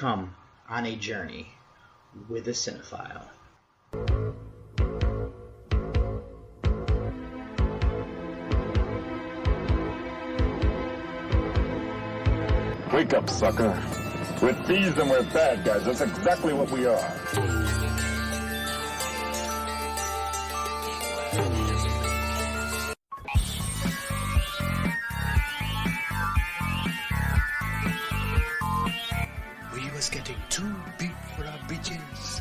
Come on a journey with a cinephile. Wake up, sucker. We're thieves and we're bad guys. That's exactly what we are. We was getting too big for our britches.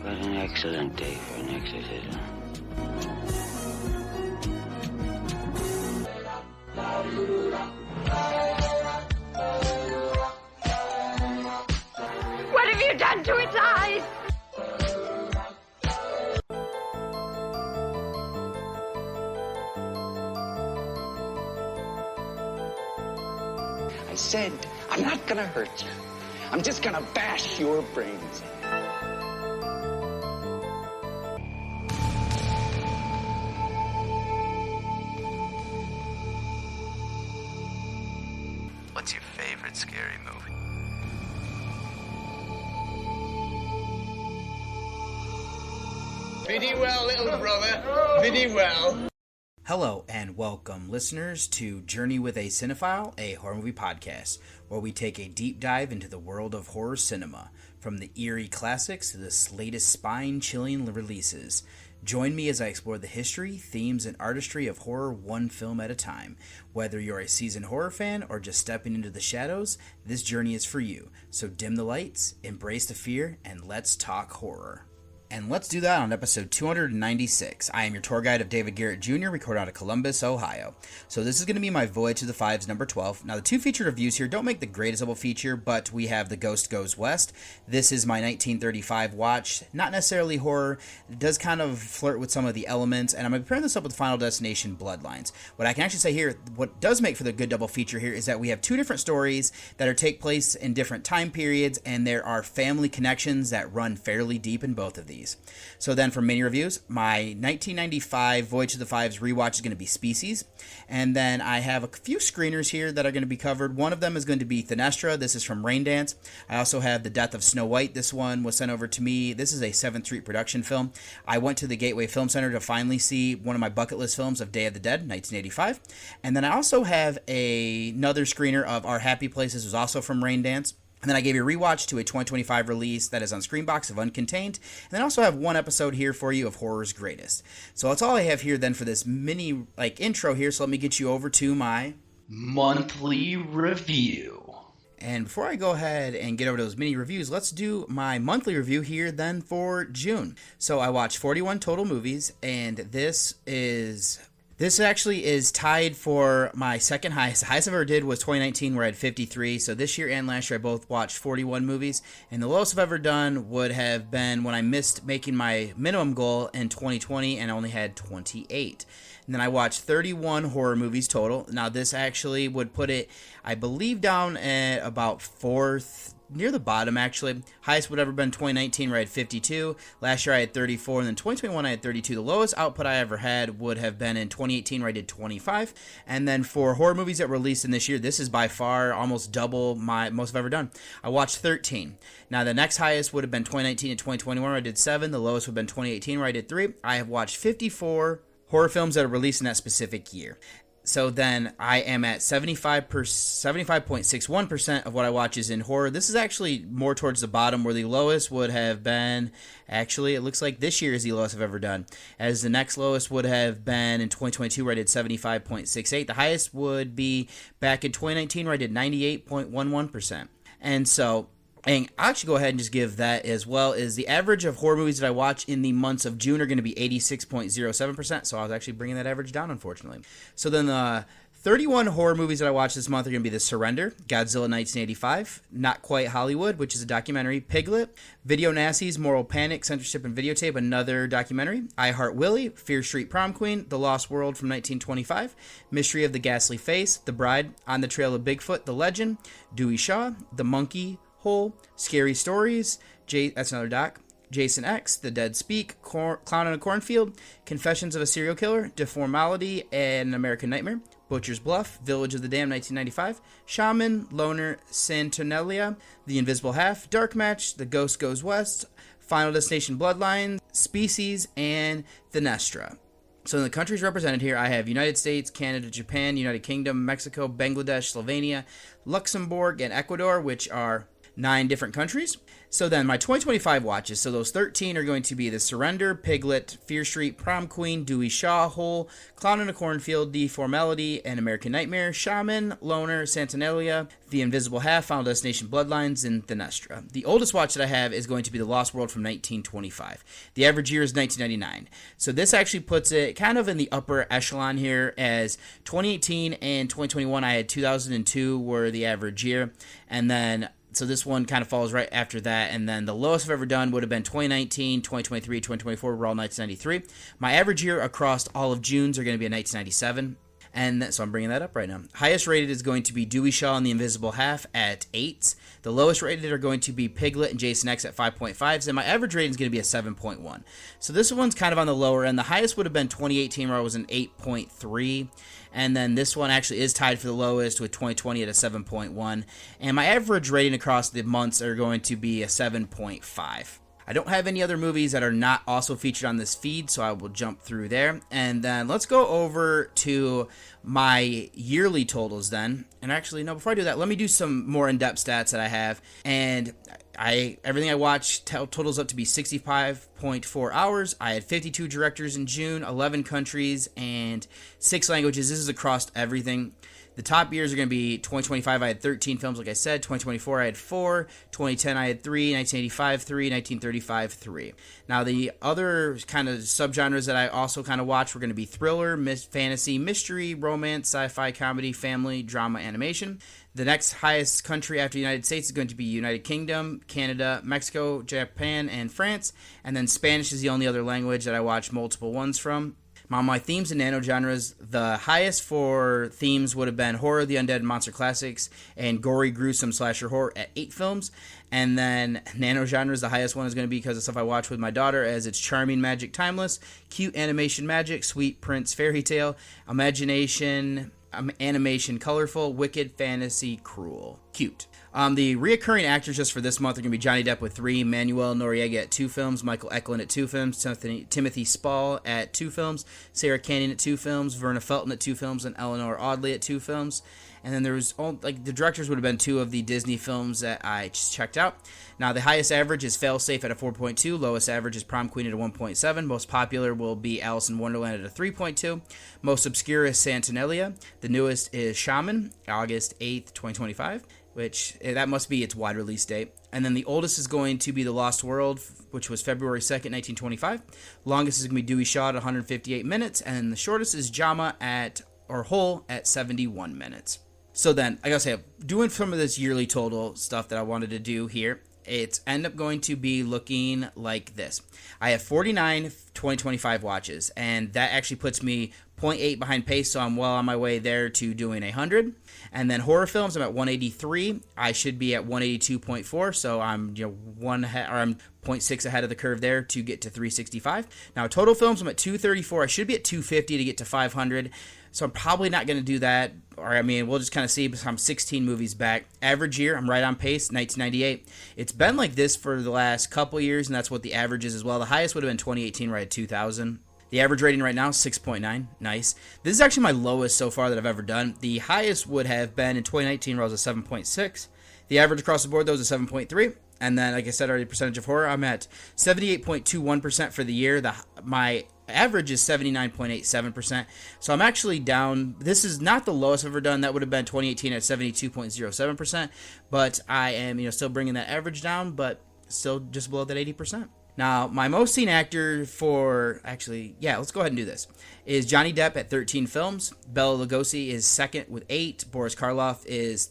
What an excellent day for an exorcism. What have you done to its eyes? I said, I'm not gonna hurt you. I'm just gonna bash your brains in. What's your favorite scary movie? Pretty well, little brother. Pretty well. Hello and welcome, listeners, to Journey with a Cinephile, a horror movie podcast, where we take a deep dive into the world of horror cinema, from the eerie classics to the latest spine-chilling releases. Join me as I explore the history, themes, and artistry of horror one film at a time. Whether you're a seasoned horror fan or just stepping into the shadows, this journey is for you. So dim the lights, embrace the fear, and let's talk horror. And let's do that on episode 296. I am your tour guide of David Garrett Jr., recorded out of Columbus, Ohio. So this is going to be my Voyage to the Fives number 12. Now the two featured reviews here don't make the greatest double feature, but we have The Ghost Goes West. This is my 1935 watch. Not necessarily horror. It does kind of flirt with some of the elements, and I'm going to pair this up with Final Destination Bloodlines. What I can actually say here, what does make for the good double feature here is that we have two different stories that are take place in different time periods, and there are family connections that run fairly deep in both of these. So then for mini reviews, my 1995 Voyage to the Fives rewatch is going to be Species. And then I have a few screeners here that are going to be covered. One of them is going to be Thinestra. This is from Raindance. I also have The Death of Snow White. This one was sent over to me. This is a 7th Street production film. I went to the Gateway Film Center to finally see one of my bucket list films of Day of the Dead, 1985. And then I also have another screener of Our Happy Places, was also from Raindance. And then I gave you a rewatch to a 2025 release that is on Screenbox of Uncontained. And then I also have one episode here for you of Horror's Greatest. So that's all I have here then for this mini intro here. So let me get you over to my monthly review. And before I go ahead and get over to those mini reviews, let's do my monthly review here then for June. So I watched 41 total movies, and this actually is tied for my second highest. The highest I ever did was 2019, where I had 53. So this year and last year, I both watched 41 movies. And the lowest I've ever done would have been when I missed making my minimum goal in 2020 and I only had 28. And then I watched 31 horror movies total. Now this actually would put it, I believe, down at about fourth, near the bottom actually. Highest would ever been 2019, where I had 52. Last year I had 34, and then 2021 I had 32. The lowest output I ever had would have been in 2018, where I did 25. And then for horror movies that were released in this year, this is by far almost double my most I've ever done. I watched 13. Now the next highest would have been 2019 and 2021, where I did 7. The lowest would have been 2018, where I did 3. I have watched 54 horror films that are released in that specific year. So then I am at 75.61% of what I watch is in horror. This is actually more towards the bottom, where the lowest would have been, actually, it looks like this year is the lowest I've ever done, as the next lowest would have been in 2022, where I did 75.68. The highest would be back in 2019, where I did 98.11%. And so, and I'll actually go ahead and just give that as well, is the average of horror movies that I watch in the months of June are going to be 86.07%, so I was actually bringing that average down, unfortunately. So then the 31 horror movies that I watched this month are going to be The Surrender, Godzilla 1985, Not Quite Hollywood, which is a documentary, Piglet, Video Nazi's Moral Panic, Censorship and Videotape, another documentary, I Heart Willie, Fear Street Prom Queen, The Lost World from 1925, Mystery of the Ghastly Face, The Bride, On the Trail of Bigfoot, The Legend, Dewey Shaw, The Monkey, Hole, Scary Stories, that's another doc, Jason X, The Dead Speak, Clown in a Cornfield, Confessions of a Serial Killer, Deformality and An American Nightmare, Butcher's Bluff, Village of the Damned, 1995, Shaman, Loner, Santonelia, The Invisible Half, Dark Match, The Ghost Goes West, Final Destination Bloodlines, Species, and Thinestra. So in the countries represented here, I have United States, Canada, Japan, United Kingdom, Mexico, Bangladesh, Slovenia, Luxembourg, and Ecuador, which are 9 different countries. So then my 2025 watches, so those 13 are going to be The Surrender, Piglet, Fear Street, Prom Queen, Dewey Shaw, Hole, Clown in a Cornfield, Deformality, and American Nightmare, Shaman, Loner, Santonelia, The Invisible Half, Final Destination Bloodlines, and Thinestra. The oldest watch that I have is going to be The Lost World from 1925. The average year is 1999. So this actually puts it kind of in the upper echelon here, as 2018 and 2021 I had 2002 were the average year, and then so this one kind of falls right after that, and then the lowest I've ever done would have been 2019, 2023, 2024, we're all 1993. My average year across all of Junes are going to be a 1997, and so I'm bringing that up right now. Highest rated is going to be Dewey Shaw and The Invisible Half at 8s. The lowest rated are going to be Piglet and Jason X at 5.5s, and my average rating is going to be a 7.1. So this one's kind of on the lower end. The highest would have been 2018, where I was an 8.3. And then this one actually is tied for the lowest with 2020 at a 7.1. And my average rating across the months are going to be a 7.5. I don't have any other movies that are not also featured on this feed, so I will jump through there. And then let's go over to my yearly totals then. And actually, no, before I do that, let me do some more in-depth stats that I have. And everything I watched totals up to be 65.4 hours. I had 52 directors in June, 11 countries, and 6 languages. This is across everything. The top years are going to be 2025, I had 13 films, like I said. 2024, I had 4. 2010, I had 3. 1985, 3. 1935, 3. Now, the other kind of subgenres that I also kind of watched were going to be thriller, fantasy, mystery, romance, sci-fi, comedy, family, drama, animation. The next highest country after the United States is going to be United Kingdom, Canada, Mexico, Japan, and France. And then Spanish is the only other language that I watched multiple ones from. On my themes and nano-genres, the highest for themes would have been horror, the undead, monster classics, and gory, gruesome slasher horror at 8 films. And then nano-genres, the highest one is going to be because of stuff I watch with my daughter, as it's charming, magic, timeless, cute animation, magic, sweet prince, fairy tale, imagination, animation, colorful, wicked, fantasy, cruel, cute. The reoccurring actors just for this month are going to be Johnny Depp with 3, Manuel Noriega at 2 films, Michael Eklund at 2 films, Timothy Spall at 2 films, Sarah Canyon at 2 films, Verna Felton at 2 films, and Eleanor Audley at 2 films. And then there was, the directors would have been 2 of the Disney films that I just checked out. Now, the highest average is Failsafe at a 4.2. Lowest average is Prom Queen at a 1.7. Most popular will be Alice in Wonderland at a 3.2. Most obscure is Santonelia. The newest is Shaman, August 8th, 2025. Which, that must be its wide release date. And then the oldest is going to be The Lost World, which was February 2nd, 1925. Longest is going to be Dewey Shaw at 158 minutes. And then the shortest is Jama Hole at 71 minutes. So then, like I say, doing some of this yearly total stuff that I wanted to do here, it's end up going to be looking like this. I have 49 2025 watches, and that actually puts me 0.8 behind pace, so I'm well on my way there to doing 100. And then horror films, I'm at 183. I should be at 182.4, so I'm 0.6 ahead of the curve there to get to 365. Now, total films, I'm at 234. I should be at 250 to get to 500. So I'm probably not going to do that. Or, I mean, we'll just kind of see, because I'm 16 movies back. Average year, I'm right on pace, 1998. It's been like this for the last couple years, and that's what the average is as well. The highest would have been 2018, right at 2,000. The average rating right now is 6.9. Nice. This is actually my lowest so far that I've ever done. The highest would have been in 2019, where I was a 7.6. The average across the board, though, is a 7.3. And then, like I said already, percentage of horror, I'm at 78.21% for the year. My average is 79.87%. So I'm actually down. This is not the lowest I've ever done. That would have been 2018 at 72.07%. But I am, still bringing that average down, but still just below that 80%. Now, my most seen actor let's go ahead and do this. is Johnny Depp at 13 films. Bela Lugosi is second with 8. Boris Karloff is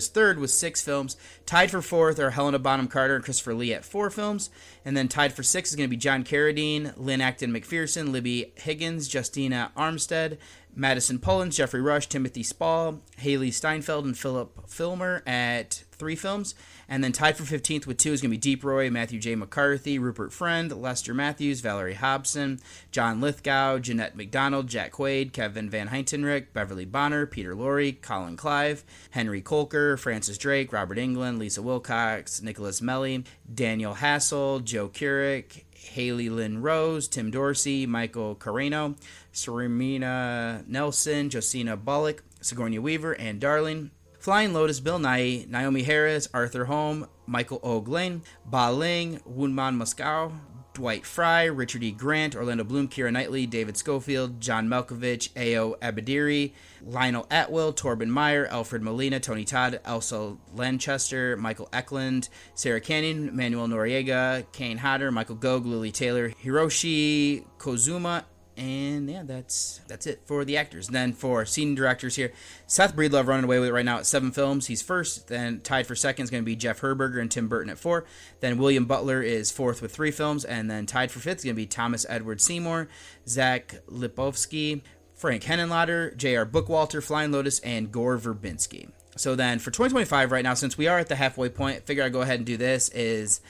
third with 6 films. Tied for fourth are Helena Bonham Carter and Christopher Lee at 4 films. And then tied for 6 is going to be John Carradine, Lynn Acton McPherson, Libby Higgins, Justina Armstead, Madison Pullins, Jeffrey Rush, Timothy Spall, Haley Steinfeld, and Philip Filmer at 3 films. And then tied for 15th with 2 is going to be Deep Roy, Matthew J. McCarthy, Rupert Friend, Lester Matthews, Valerie Hobson, John Lithgow, Jeanette McDonald, Jack Quaid, Kevin Van Heintenrich, Beverly Bonner, Peter Lorre, Colin Clive, Henry Kolker, Francis Drake, Robert Englund, Lisa Wilcox, Nicholas Melly, Daniel Hassel, Joe Couric, Haley Lynn Rose, Tim Dorsey, Michael Carreno, Serena Nelson, Josina Bullock, Sigourney Weaver, and Darling. Flying Lotus, Bill Nighy, Naomi Harris, Arthur Holm, Michael O'Glen, Ba Ling, Wunman Moscow, Dwight Fry, Richard E. Grant, Orlando Bloom, Keira Knightley, David Schofield, John Malkovich, Ayo Abadiri, Lionel Atwill, Torben Meyer, Alfred Molina, Tony Todd, Elsa Lanchester, Michael Eklund, Sarah Cannon, Manuel Noriega, Kane Hodder, Michael Gove, Lily Taylor, Hiroshi Kozuma, and yeah, that's it for the actors. And then for scene directors here, Seth Breedlove running away with it right now at 7 films. He's first. Then tied for second is going to be Jeff Herberger and Tim Burton at 4. Then William Butler is fourth with 3 films. And then tied for fifth is going to be Thomas Edward Seymour, Zach Lipovsky, Frank Henenlotter, J.R. Bookwalter, Flying Lotus, and Gore Verbinski. So then for 2025 right now, since we are at the halfway point, I figure I'd go ahead and do this, is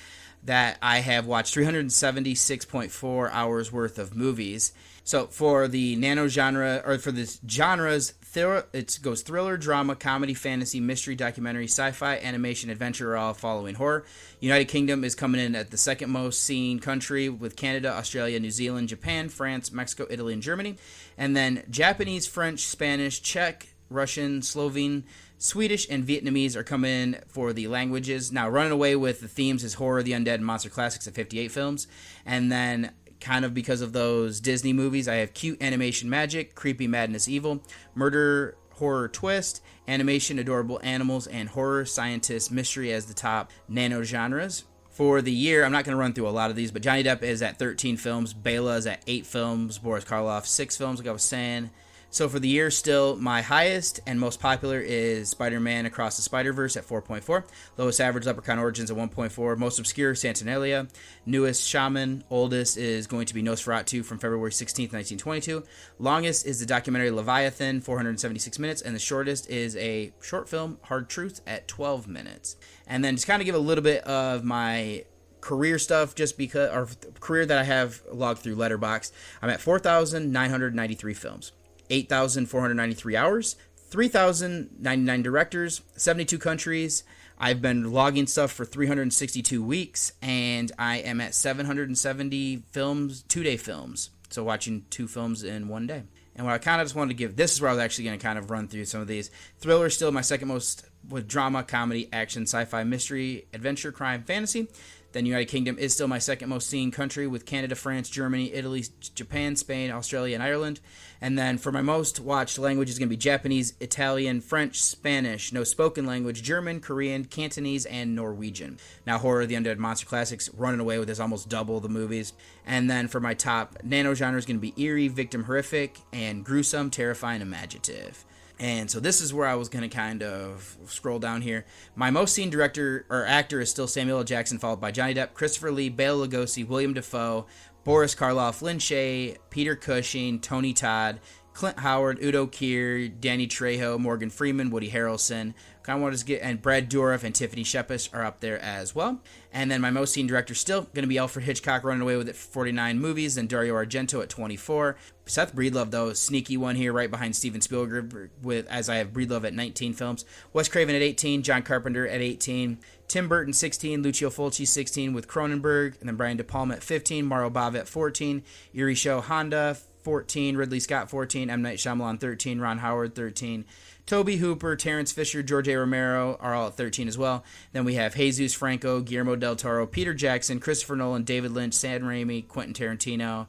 that I have watched 376.4 hours worth of movies. So for the nano-genre, or for the genres, it goes thriller, drama, comedy, fantasy, mystery, documentary, sci-fi, animation, adventure, all following horror. United Kingdom is coming in at the second most seen country, with Canada, Australia, New Zealand, Japan, France, Mexico, Italy, and Germany. And then Japanese, French, Spanish, Czech, Russian, Slovene, Swedish, and Vietnamese are coming in for the languages. Now, running away with the themes is Horror, the Undead, and Monster Classics at 58 films. And then, kind of because of those Disney movies, I have Cute Animation Magic, Creepy Madness Evil, Murder Horror Twist, Animation Adorable Animals, and Horror Scientist Mystery as the top nano genres. For the year, I'm not going to run through a lot of these, but Johnny Depp is at 13 films, Bela is at 8 films, Boris Karloff 6 films, like I was saying. So for the year, still, my highest and most popular is Spider-Man Across the Spider-Verse at 4.4. Lowest average, Leprechaun Origins at 1.4. Most obscure, Saturnalia. Newest, Shaman. Oldest is going to be Nosferatu from February 16th, 1922. Longest is the documentary Leviathan, 476 minutes. And the shortest is a short film, Hard Truth, at 12 minutes. And then just kind of give a little bit of my career stuff, just because, or career that I have logged through Letterboxd. I'm at 4,993 films. 8,493 hours, 3,099 directors, 72 countries. I've been logging stuff for 362 weeks, and I am at 770 films, 2-day films. So watching 2 films in 1 day. And what I kind of just wanted to give, this is where I was actually going to kind of run through some of these. Thriller still my second most, with drama, comedy, action, sci-fi, mystery, adventure, crime, fantasy. Then United Kingdom is still my second most seen country, with Canada, France, Germany, Italy, Japan, Spain, Australia, and Ireland. And then for my most watched language is going to be Japanese, Italian, French, Spanish, no spoken language, German, Korean, Cantonese, and Norwegian. Now Horror, the Undead, Monster Classics, running away with this, almost double the movies. And then for my top nano genre is going to be eerie, victim horrific, and gruesome, terrifying, imaginative. And so this is where I was going to kind of scroll down here. My most seen director or actor is still Samuel L. Jackson, followed by Johnny Depp, Christopher Lee, Bela Lugosi, William Dafoe, Boris Karloff, Lin Shaye, Peter Cushing, Tony Todd, Clint Howard, Udo Kier, Danny Trejo, Morgan Freeman, Woody Harrelson. Kind of want to get, and Brad Dourif and Tiffany Shepis are up there as well. And then my most seen director still going to be Alfred Hitchcock, running away with it for 49 movies, and Dario Argento at 24. Seth Breedlove, though, sneaky one here, right behind Steven Spielberg, with, as I have Breedlove at 19 films. Wes Craven at 18, John Carpenter at 18, Tim Burton 16, Lucio Fulci 16 with Cronenberg, and then Brian De Palma at 15, Mauro Bava at 14, Yuri Sho Honda 14, Ridley Scott 14, M. Night Shyamalan 13, Ron Howard 13, Toby Hooper, Terrence Fisher, George A. Romero are all at 13 as well. Then we have Jesus Franco, Guillermo del Toro, Peter Jackson, Christopher Nolan, David Lynch, Sam Raimi, Quentin Tarantino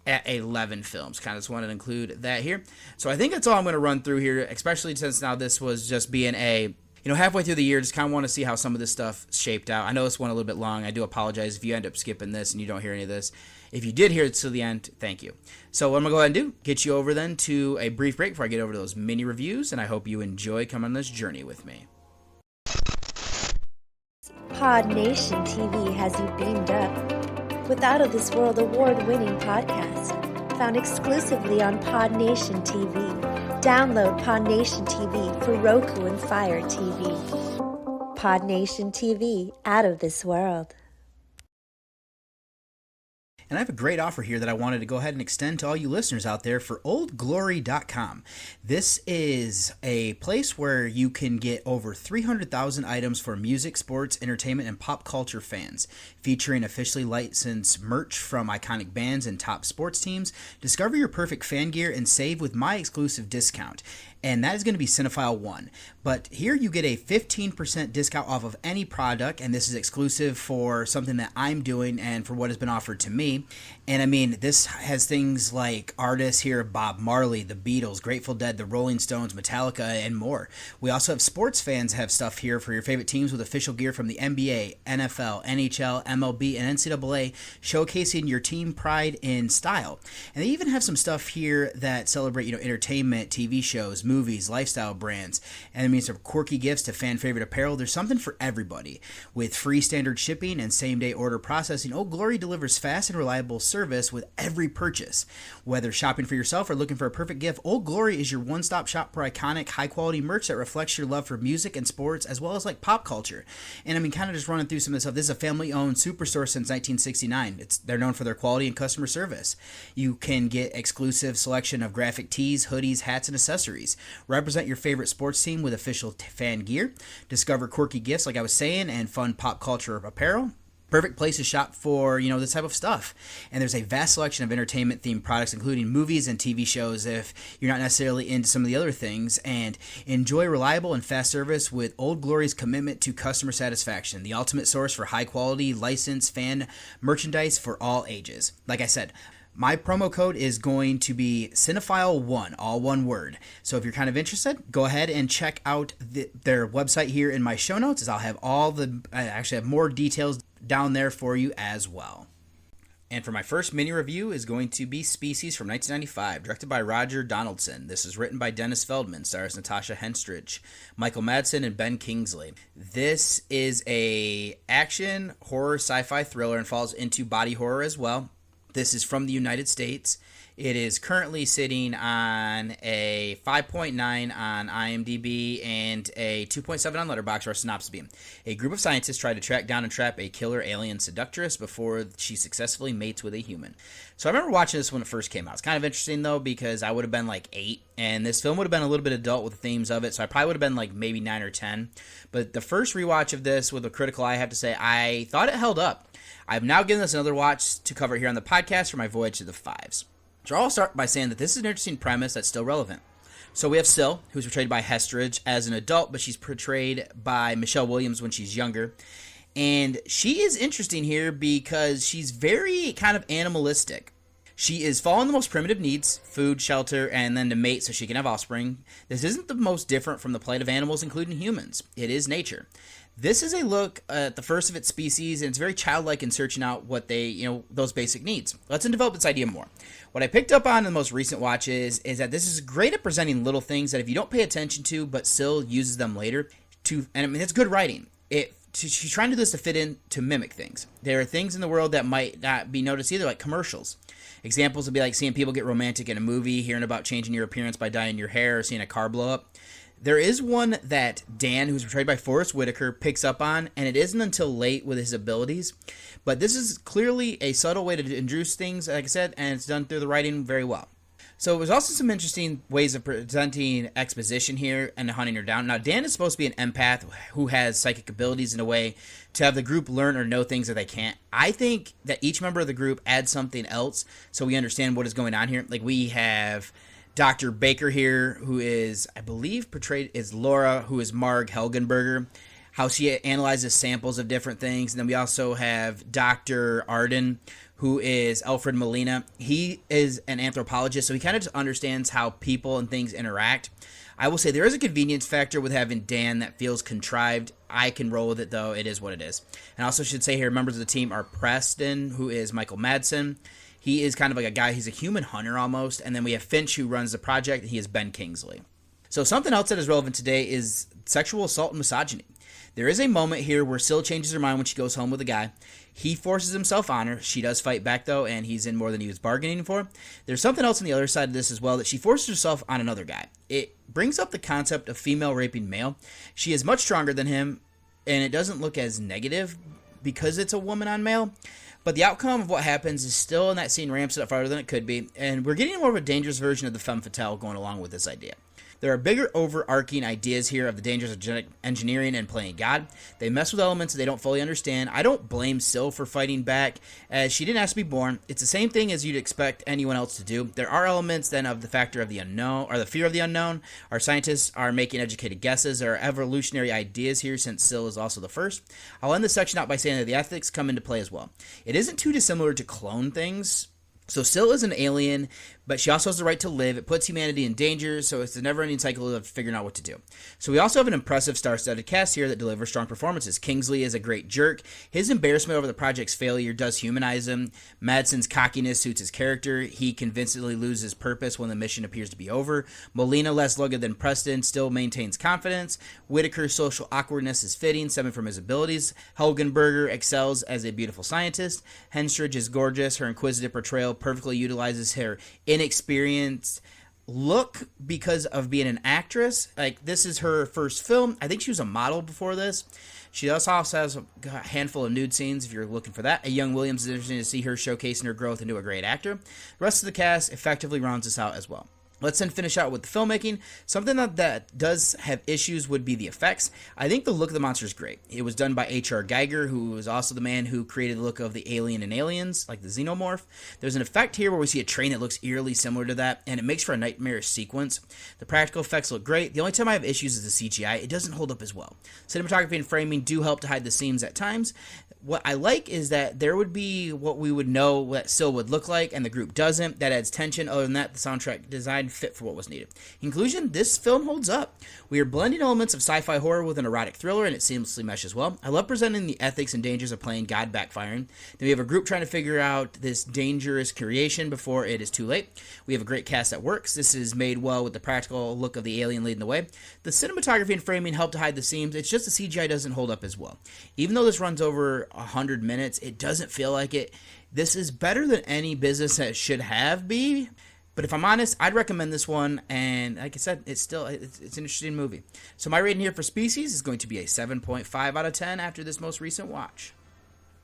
at 11 films. Kind of just wanted to include that here. So I think that's all I'm going to run through here, especially since now this was just being a Halfway through the year, just kind of want to see how some of this stuff shaped out. I know this went a little bit long. I do apologize if you end up skipping this and you don't hear any of this. If you did hear it to the end, thank you. So what I'm going to go ahead and do, get you over then to a brief break before I get over to those mini reviews, and I hope you enjoy coming on this journey with me. Pod Nation TV has you beamed up with Out of This World award-winning podcast found exclusively on Pod Nation TV. Download Pod Nation TV for Roku and Fire TV. Pod Nation TV, Out of This World. And I have a great offer here that I wanted to go ahead and extend to all you listeners out there for oldglory.com. This is a place where you can get over 300,000 items for music, sports, entertainment, and pop culture fans, featuring officially licensed merch from iconic bands and top sports teams. Discover your perfect fan gear and save with my exclusive discount. And that is going to be Cinephile 1. But here you get a 15% discount off of any product, and this is exclusive for something that I'm doing and for what has been offered to me. And I mean, this has things like artists here, Bob Marley, the Beatles, Grateful Dead, the Rolling Stones, Metallica, and more. We also have sports fans have stuff here for your favorite teams with official gear from the NBA, NFL, NHL, MLB, and NCAA, showcasing your team pride in style. And they even have some stuff here that celebrate, entertainment, TV shows, movies, lifestyle brands, and it means some quirky gifts to fan favorite apparel. There's something for everybody. With free standard shipping and same day order processing, Old Glory delivers fast and reliable service with every purchase. Whether shopping for yourself or looking for a perfect gift, Old Glory is your one-stop shop for iconic, high-quality merch that reflects your love for music and sports, as well as like pop culture. And I mean, kind of just running ththrough some of this stuff. This is a family-owned superstore since 1969. They're known for their quality and customer service. You can get exclusive selection of graphic tees, hoodies, hats, and accessories. Represent your favorite sports team with official fan gear. Discover quirky gifts, like I was saying, and fun pop culture apparel. Perfect place to shop for, this type of stuff. And there's a vast selection of entertainment-themed products, including movies and TV shows if you're not necessarily into some of the other things. And enjoy reliable and fast service with Old Glory's commitment to customer satisfaction, the ultimate source for high-quality, licensed fan merchandise for all ages. Like I said, my promo code is going to be Cinephile1, all one word. So if you're kind of interested, go ahead and check out their website here in my show notes, as I'll have I actually have more details down there for you as well. And for my first mini review is going to be Species from 1995, directed by Roger Donaldson. This is written by Dennis Feldman, stars Natasha Henstridge, Michael Madsen, and Ben Kingsley. This is a action, horror, sci-fi thriller and falls into body horror as well. This is from the United States. It is currently sitting on a 5.9 on IMDb and a 2.7 on Letterboxd, or synopsis beam. A group of scientists try to track down and trap a killer alien seductress before she successfully mates with a human. So I remember watching this when it first came out. It's kind of interesting, though, because I would have been like 8, and this film would have been a little bit adult with the themes of it, so I probably would have been like maybe 9 or 10. But the first rewatch of this with a critical eye, I have to say, I thought it held up. I've now given this another watch to cover here on the podcast for my Voyage to the Fives. So I'll start by saying that this is an interesting premise that's still relevant. So we have Syl, who's portrayed by Hestridge as an adult, but she's portrayed by Michelle Williams when she's younger. And she is interesting here because she's very kind of animalistic. She is following the most primitive needs, food, shelter, and then to mate so she can have offspring. This isn't the most different from the plight of animals, including humans. It is nature. This is a look at the first of its species, and it's very childlike in searching out what they, those basic needs. Let's develop this idea more. What I picked up on in the most recent watches is that this is great at presenting little things that if you don't pay attention to, but still uses them later, and I mean, it's good writing. She's trying to do this to fit in, to mimic things. There are things in the world that might not be noticed either, like commercials. Examples would be like seeing people get romantic in a movie, hearing about changing your appearance by dyeing your hair, or seeing a car blow up. There is one that Dan, who's portrayed by Forrest Whitaker, picks up on, and it isn't until late with his abilities. But this is clearly a subtle way to introduce things, like I said, and it's done through the writing very well. So there's also some interesting ways of presenting exposition here and hunting her down. Now, Dan is supposed to be an empath who has psychic abilities in a way to have the group learn or know things that they can't. I think that each member of the group adds something else so we understand what is going on here. Like we have Dr. Baker here, who is, I believe, portrayed as Laura, who is Marg Helgenberger, how she analyzes samples of different things. And then we also have Dr. Arden, who is Alfred Molina. He is an anthropologist, so he kind of just understands how people and things interact. I will say there is a convenience factor with having Dan that feels contrived. I can roll with it, though. It is what it is. And I also should say here, members of the team are Preston, who is Michael Madsen. He is kind of like a guy, he's a human hunter almost. And then we have Finch, who runs the project, and he is Ben Kingsley. So something else that is relevant today is sexual assault and misogyny. There is a moment here where Syl changes her mind when she goes home with a guy. He forces himself on her. She does fight back, though, and he's in more than he was bargaining for. There's something else on the other side of this as well, that she forces herself on another guy. It brings up the concept of female raping male. She is much stronger than him, and it doesn't look as negative because it's a woman on male. But the outcome of what happens is still in that scene ramps it up farther than it could be, and we're getting more of a dangerous version of the femme fatale going along with this idea. There are bigger overarching ideas here of the dangers of genetic engineering and playing God. They mess with elements that they don't fully understand. I don't blame Syl for fighting back, as she didn't ask to be born. It's the same thing as you'd expect anyone else to do. There are elements then of the factor of the unknown, or the fear of the unknown. Our scientists are making educated guesses. There are evolutionary ideas here, since Syl is also the first. I'll end this section out by saying that the ethics come into play as well. It isn't too dissimilar to clone things. So Syl is an alien, but she also has the right to live. It puts humanity in danger, so it's a never-ending cycle of figuring out what to do. So we also have an impressive star-studded cast here that delivers strong performances. Kingsley is a great jerk. His embarrassment over the project's failure does humanize him. Madsen's cockiness suits his character. He convincingly loses purpose when the mission appears to be over. Molina, less rugged than Preston, still maintains confidence. Whitaker's social awkwardness is fitting, stemming from his abilities. Helgenberger excels as a beautiful scientist. Henstridge is gorgeous. Her inquisitive portrayal perfectly utilizes her inexperienced look because of being an actress. Like, this is her first film. I think she was a model before this. She also has a handful of nude scenes if you're looking for that. A young Williams is interesting to see her showcasing her growth into a great actor. The rest of the cast effectively rounds us out as well. Let's then finish out with the filmmaking. Something that does have issues would be the effects. I think the look of the monster is great. It was done by H.R. Geiger, who was also the man who created the look of the alien in Aliens, like the xenomorph. There's an effect here where we see a train that looks eerily similar to that, and it makes for a nightmarish sequence. The practical effects look great. The only time I have issues is the CGI. It doesn't hold up as well. Cinematography and framing do help to hide the seams at times. What I like is that there would be what we would know what Syl would look like, and the group doesn't. That adds tension. Other than that, the soundtrack design fit for what was needed. In conclusion, this film holds up. We are blending elements of sci-fi horror with an erotic thriller, and it seamlessly meshes well. I love presenting the ethics and dangers of playing God backfiring. Then we have a group trying to figure out this dangerous creation before it is too late. We have a great cast that works. This is made well with the practical look of the alien leading the way. The cinematography and framing help to hide the seams. It's just the CGI doesn't hold up as well. Even though this runs over 100 minutes, it doesn't feel like it. This is better than any business that should have be. But if I'm honest, I'd recommend this one, and like I said, it's an interesting movie. So my rating here for Species is going to be a 7.5 out of 10 after this most recent watch.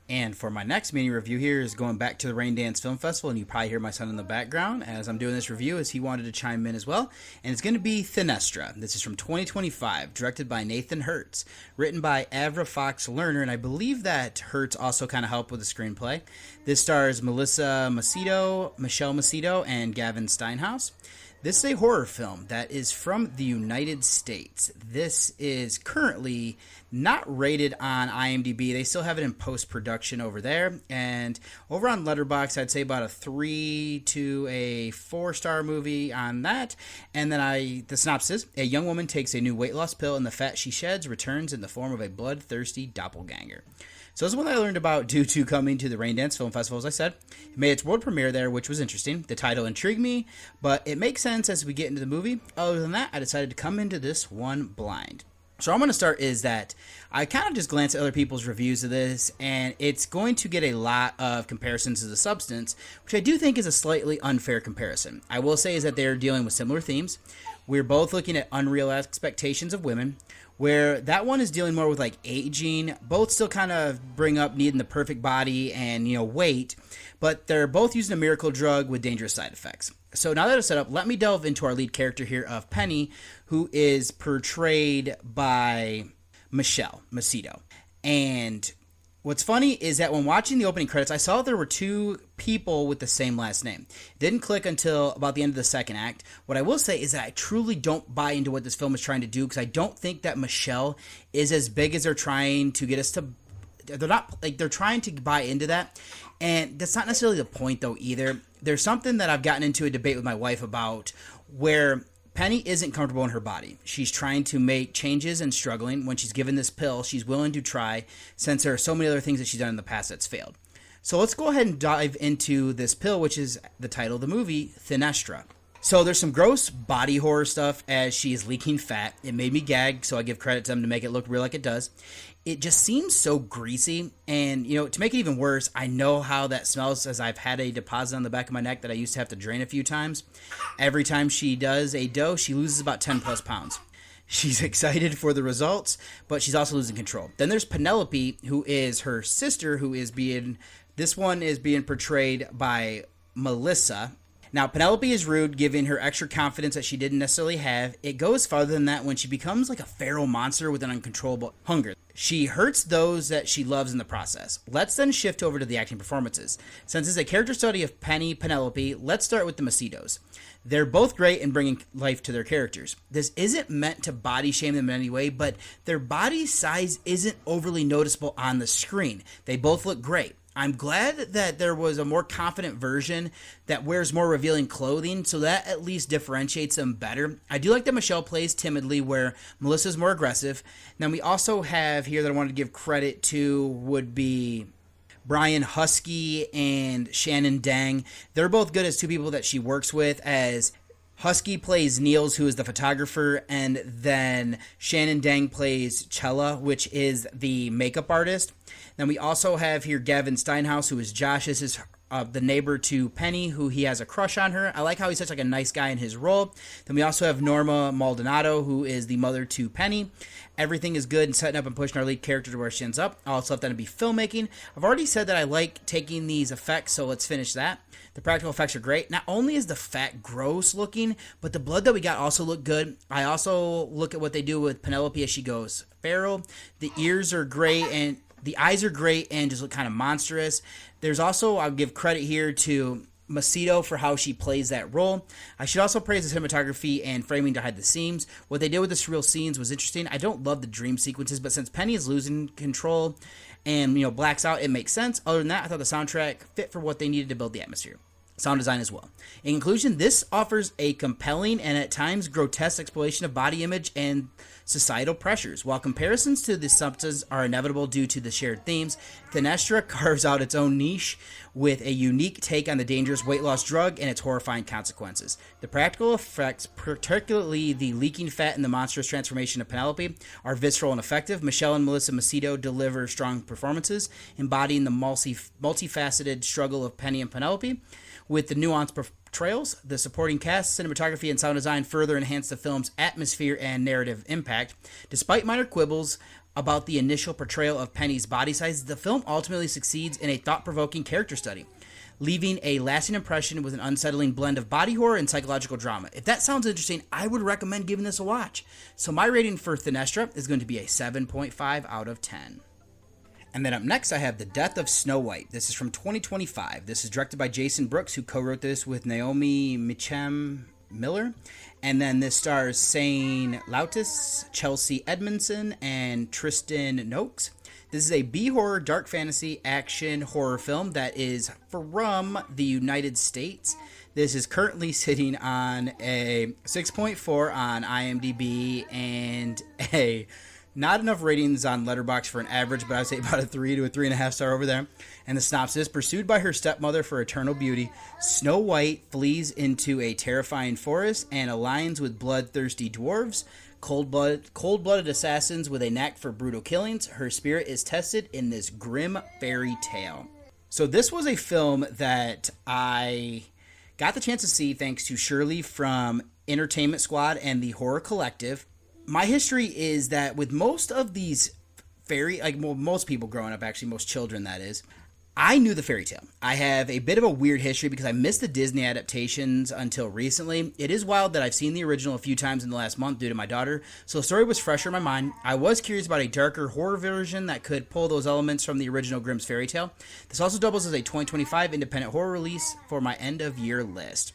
And for my next mini review here is going back to the Raindance Film Festival, and you probably hear my son in the background as I'm doing this review, as he wanted to chime in as well. And it's going to be Thinestra. This is from 2025, directed by Nathan Hertz, written by Avra Fox Lerner, and I believe that Hertz also kind of helped with the screenplay. This stars Michelle Macedo, and Gavin Steinhaus. This is a horror film that is from the United States. This is currently not rated on IMDb. They still have it in post-production over there. And over on Letterboxd, I'd say about a 3 to a 4-star movie on that. And then the synopsis: a young woman takes a new weight loss pill, and the fat she sheds returns in the form of a bloodthirsty doppelganger. So this is one that I learned about due to coming to the Raindance Film Festival, as I said. It made its world premiere there, which was interesting. The title intrigued me, but it makes sense as we get into the movie. Other than that, I decided to come into this one blind. So I'm going to start is that I kind of just glanced at other people's reviews of this, and it's going to get a lot of comparisons to The Substance, which I do think is a slightly unfair comparison. I will say is that they're dealing with similar themes. We're both looking at unreal expectations of women, where that one is dealing more with like aging. Both still kind of bring up needing the perfect body and, weight, but they're both using a miracle drug with dangerous side effects. So now that it's set up, let me delve into our lead character here of Penny, who is portrayed by Michelle Macedo. And what's funny is that when watching the opening credits, I saw there were two people with the same last name. It didn't click until about the end of the second act. What I will say is that I truly don't buy into what this film is trying to do, because I don't think that Michelle is as big as they're trying to get us to. They're not like they're trying to buy into that. And that's not necessarily the point, though, either. There's something that I've gotten into a debate with my wife about, where Penny isn't comfortable in her body. She's trying to make changes and struggling. When she's given this pill, she's willing to try since there are so many other things that she's done in the past that's failed. So let's go ahead and dive into this pill, which is the title of the movie, Thinestra. So there's some gross body horror stuff as she is leaking fat. It made me gag, so I give credit to them to make it look real like it does. It just seems so greasy, and to make it even worse, I know how that smells as I've had a deposit on the back of my neck that I used to have to drain a few times. Every time she does a dose, she loses about 10 plus pounds. She's excited for the results, but she's also losing control. Then there's Penelope, who is her sister, this one is being portrayed by Melissa. Now, Penelope is rude, giving her extra confidence that she didn't necessarily have. It goes farther than that when she becomes like a feral monster with an uncontrollable hunger. She hurts those that she loves in the process. Let's then shift over to the acting performances. Since it's a character study of Penelope, let's start with the Macedos. They're both great in bringing life to their characters. This isn't meant to body shame them in any way, but their body size isn't overly noticeable on the screen. They both look great. I'm glad that there was a more confident version that wears more revealing clothing, so that at least differentiates them better. I do like that Michelle plays timidly, where Melissa's more aggressive. Then we also have here that I wanted to give credit to would be Brian Husky and Shannon Dang. They're both good as two people that she works with, as Husky plays Niels, who is the photographer, and then Shannon Dang plays Chella, which is the makeup artist. Then we also have here Gavin Steinhaus, who is Josh. This is the neighbor to Penny, who he has a crush on her. I like how he's such like a nice guy in his role. Then we also have Norma Maldonado, who is the mother to Penny. Everything is good in setting up and pushing our lead character to where she ends up. I also left that to be filmmaking. I've already said that I like taking these effects, so let's finish that. The practical effects are great. Not only is the fat gross looking, but the blood that we got also looked good. I also look at what they do with Penelope as she goes feral. The ears are great, and the eyes are great and just look kind of monstrous. There's also, I'll give credit here to Macedo for how she plays that role. I should also praise the cinematography and framing to hide the seams. What they did with the surreal scenes was interesting. I don't love the dream sequences, but since Penny is losing control and blacks out, it makes sense. Other than that, I thought the soundtrack fit for what they needed to build the atmosphere. Sound design as well. In conclusion, this offers a compelling and at times grotesque exploration of body image and societal pressures. While comparisons to the substance are inevitable due to the shared themes, Thinestra carves out its own niche with a unique take on the dangerous weight loss drug and its horrifying consequences. The practical effects, particularly the leaking fat and the monstrous transformation of Penelope, are visceral and effective. Michelle and Melissa Macedo deliver strong performances, embodying the multifaceted struggle of Penny and Penelope. With the nuanced portrayals, the supporting cast, cinematography, and sound design further enhance the film's atmosphere and narrative impact. Despite minor quibbles about the initial portrayal of Penny's body size, the film ultimately succeeds in a thought-provoking character study, leaving a lasting impression with an unsettling blend of body horror and psychological drama. If that sounds interesting, I would recommend giving this a watch. So my rating for Thinestra is going to be a 7.5 out of 10. And then up next, I have The Death of Snow White. This is from 2025. This is directed by Jason Brooks, who co-wrote this with Naomi Michem Miller. And then this stars Sane Lautis, Chelsea Edmondson, and Tristan Noakes. This is a B-horror, dark fantasy, action horror film that is from the United States. This is currently sitting on a 6.4 on IMDb and a not enough ratings on Letterboxd for an average, but I'd say about a 3 to a 3.5 star over there. And the synopsis: pursued by her stepmother for eternal beauty, Snow White flees into a terrifying forest and aligns with bloodthirsty dwarves, cold-blooded assassins with a knack for brutal killings. Her spirit is tested in this grim fairy tale. So this was a film that I got the chance to see thanks to Shirley from Entertainment Squad and the Horror Collective. My history is that with most of these most people growing up, actually most children that is, I knew the fairy tale. I have a bit of a weird history because I missed the Disney adaptations until recently. It is wild that I've seen the original a few times in the last month due to my daughter, so the story was fresher in my mind. I was curious about a darker horror version that could pull those elements from the original Grimm's fairy tale. This also doubles as a 2025 independent horror release for my end of year list.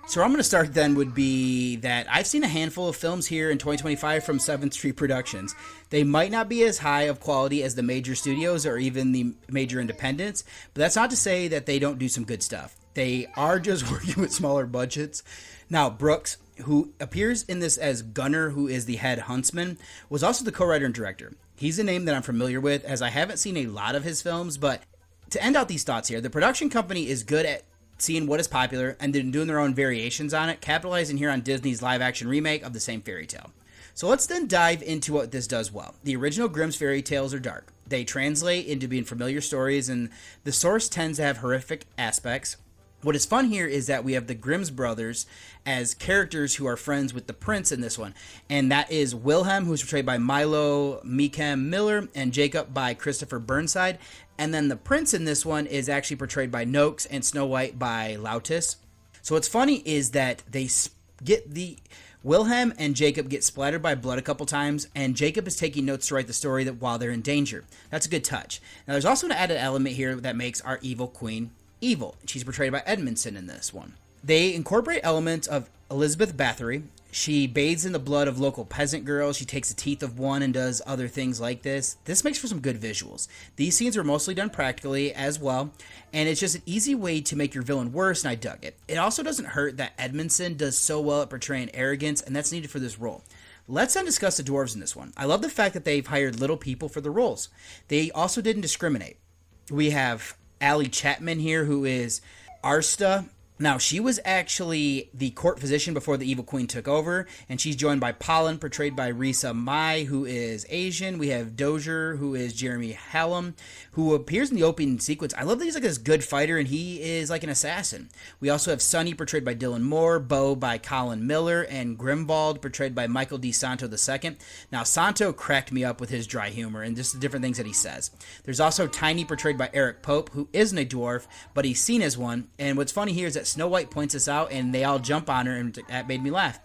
So where I'm going to start then would be that I've seen a handful of films here in 2025 from 7th Street Productions. They might not be as high of quality as the major studios or even the major independents, but that's not to say that they don't do some good stuff. They are just working with smaller budgets. Now, Brooks, who appears in this as Gunnar, who is the head huntsman, was also the co-writer and director. He's a name that I'm familiar with, as I haven't seen a lot of his films, but to end out these thoughts here, the production company is good at seeing what is popular and then doing their own variations on it, capitalizing here on Disney's live-action remake of the same fairy tale. So let's then dive into what this does well. The original Grimm's fairy tales are dark. They translate into being familiar stories, and the source tends to have horrific aspects. What is fun here is that we have the Grimm's brothers as characters who are friends with the prince in this one, and that is Wilhelm, who's portrayed by Milo Meekham Miller, and Jacob by Christopher Burnside, and then the prince in this one is actually portrayed by Noakes, and Snow White by Lautis. So what's funny is that they get the Wilhelm and Jacob get splattered by blood a couple times, and Jacob is taking notes to write the story that while they're in danger. That's a good touch. Now, there's also an added element here that makes our evil queen evil. She's portrayed by Edmondson in this one. They incorporate elements of Elizabeth Bathory. She bathes in the blood of local peasant girls. She takes the teeth of one and does other things like this. This makes for some good visuals. These scenes were mostly done practically as well, and it's just an easy way to make your villain worse, and I dug it. It also doesn't hurt that Edmondson does so well at portraying arrogance, and that's needed for this role. Let's then discuss the dwarves in this one. I love the fact that they've hired little people for the roles. They also didn't discriminate. We have Allie Chapman here, who is Arsta. Now, she was actually the court physician before the Evil Queen took over, and she's joined by Pollen, portrayed by Risa Mai, who is Asian. We have Dozier, who is Jeremy Hallam, who appears in the opening sequence. I love that he's like this good fighter, and he is like an assassin. We also have Sonny, portrayed by Dylan Moore, Bo by Colin Miller, and Grimwald, portrayed by Michael D. Santo II. Now, Santo cracked me up with his dry humor and just the different things that he says. There's also Tiny, portrayed by Eric Pope, who isn't a dwarf, but he's seen as one. And what's funny here is that Snow White points this out, and they all jump on her, and that made me laugh.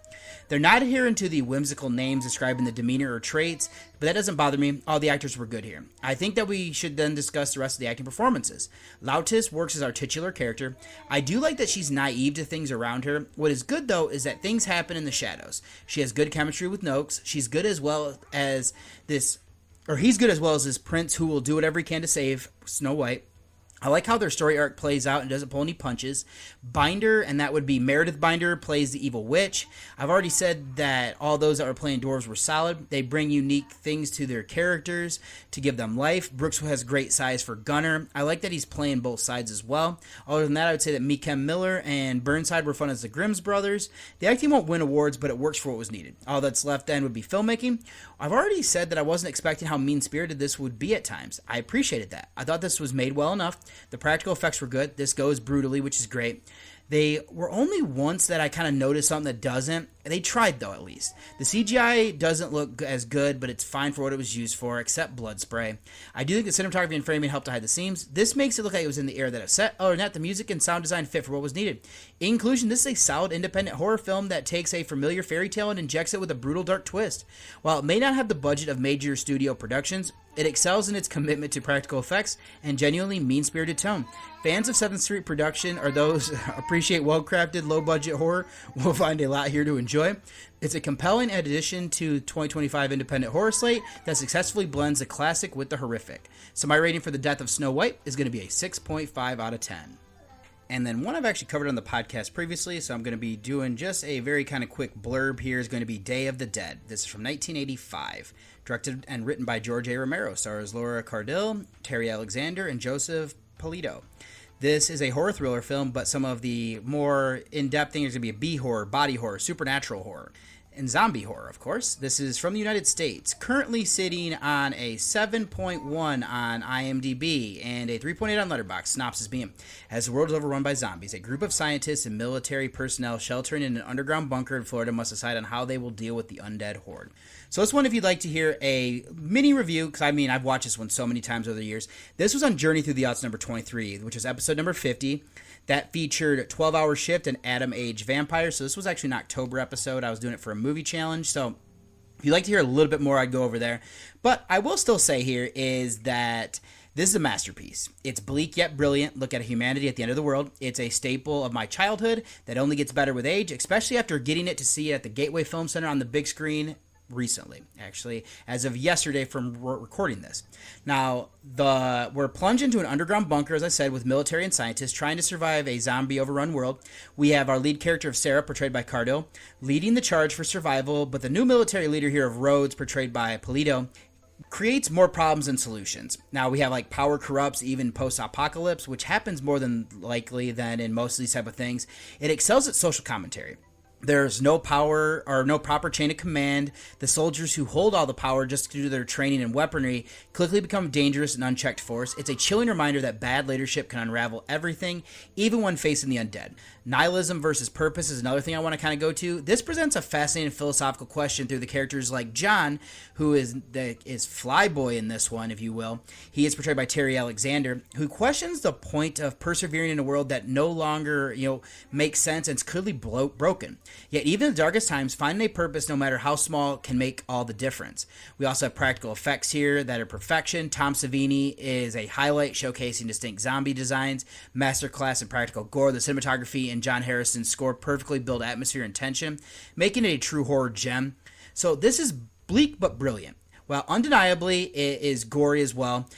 They're not adhering to the whimsical names describing the demeanor or traits, but that doesn't bother me. All the actors were good here. I think that we should then discuss the rest of the acting performances. Lautis works as our titular character. I do like that she's naive to things around her. What is good, though, is that things happen in the shadows. She has good chemistry with Noakes. She's good as well as this, or he's good as well as this prince who will do whatever he can to save Snow White. I like how their story arc plays out and doesn't pull any punches. Binder, and that would be Meredith Binder, plays the evil witch. I've already said that all those that were playing dwarves were solid. They bring unique things to their characters to give them life. Brooks has great size for Gunnar. I like that he's playing both sides as well. Other than that, I would say that Meekham Miller and Burnside were fun as the Grimm's brothers. The acting won't win awards, but it works for what was needed. All that's left then would be filmmaking. I've already said that I wasn't expecting how mean-spirited this would be at times. I appreciated that. I thought this was made well enough. The practical effects were good. This goes brutally, which is great. They were only once that I kind of noticed something that doesn't. They tried, though, at least. The CGI doesn't look as good, but it's fine for what it was used for, except blood spray. I do think the cinematography and framing helped to hide the seams. This makes it look like it was in the air that it set. Other than that, the music and sound design fit for what was needed. In conclusion, this is a solid independent horror film that takes a familiar fairy tale and injects it with a brutal, dark twist. While it may not have the budget of major studio productions, it excels in its commitment to practical effects and genuinely mean-spirited tone. Fans of 7th Street production or those appreciate well-crafted, low-budget horror will find a lot here to enjoy. It's a compelling addition to 2025 independent horror slate that successfully blends the classic with the horrific. So my rating for The Death of Snow White is going to be a 6.5 out of 10. And then one I've actually covered on the podcast previously, so I'm going to be doing just a very kind of quick blurb here, is going to be Day of the Dead. This is from 1985. Directed and written by George A. Romero. Stars Laura Cardill, Terry Alexander, and Joseph Polito. This is a horror thriller film, but some of the more in-depth things are going to be a B-horror, body horror, supernatural horror, and zombie horror, of course. This is from the United States, currently sitting on a 7.1 on IMDb and a 3.8 on Letterboxd. Synopsis being, as the world is overrun by zombies, a group of scientists and military personnel sheltering in an underground bunker in Florida must decide on how they will deal with the undead horde. So this one, if you'd like to hear a mini review, because I mean, I've watched this one so many times over the years. This was on Journey Through the Odds number 23, which is episode number 50. That featured 12-Hour Shift and Atom Age Vampire. So this was actually an October episode. I was doing it for a movie challenge. So if you'd like to hear a little bit more, I'd go over there. But I will still say here is that this is a masterpiece. It's bleak yet brilliant. Look at humanity at the end of the world. It's a staple of my childhood that only gets better with age, especially after getting it to see it at the Gateway Film Center on the big screen recently, actually, as of yesterday from recording this. Now, we're plunged into an underground bunker, as I said, with military and scientists trying to survive a zombie-overrun world. We have our lead character of Sarah, portrayed by Cardo, leading the charge for survival, but the new military leader here of Rhodes, portrayed by Polito, creates more problems than solutions. Now, we have like power corrupts even post-apocalypse, which happens more than likely than in most of these type of things. It excels at social commentary. There's no power or no proper chain of command. The soldiers who hold all the power just due to their training and weaponry quickly become dangerous and unchecked force. It's a chilling reminder that bad leadership can unravel everything, even when facing the undead. Nihilism versus purpose is another thing I want to kind of go to. This presents a fascinating philosophical question through the characters like John, who is Flyboy in this one, if you will. He is portrayed by Terry Alexander, who questions the point of persevering in a world that no longer, makes sense and is clearly broken. Yet even in the darkest times, finding a purpose, no matter how small, can make all the difference. We also have practical effects here that are perfection. Tom Savini is a highlight, showcasing distinct zombie designs, masterclass in practical gore. The cinematography and John Harrison's score perfectly build atmosphere and tension, making it a true horror gem. So this is bleak but brilliant. While undeniably it is gory as well,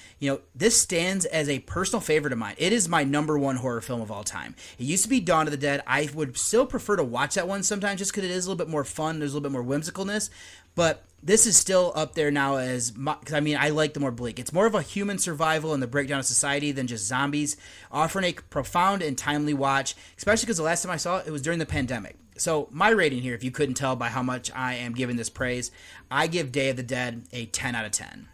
this stands as a personal favorite of mine. It is my number one horror film of all time. It used to be Dawn of the Dead. I would still prefer to watch that one sometimes just because it is a little bit more fun. There's a little bit more whimsicalness. But this is still up there now because I like the more bleak. It's more of a human survival and the breakdown of society than just zombies, offering a profound and timely watch, especially because the last time I saw it was during the pandemic. So my rating here, if you couldn't tell by how much I am giving this praise, I give Day of the Dead a 10 out of 10.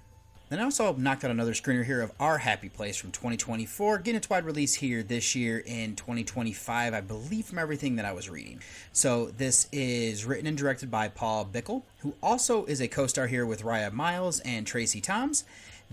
Then I also knocked out another screener here of Our Happy Place from 2024, getting its wide release here this year in 2025, I believe from everything that I was reading. So this is written and directed by Paul Bickle, who also is a co-star here with Raya Miles and Tracy Toms.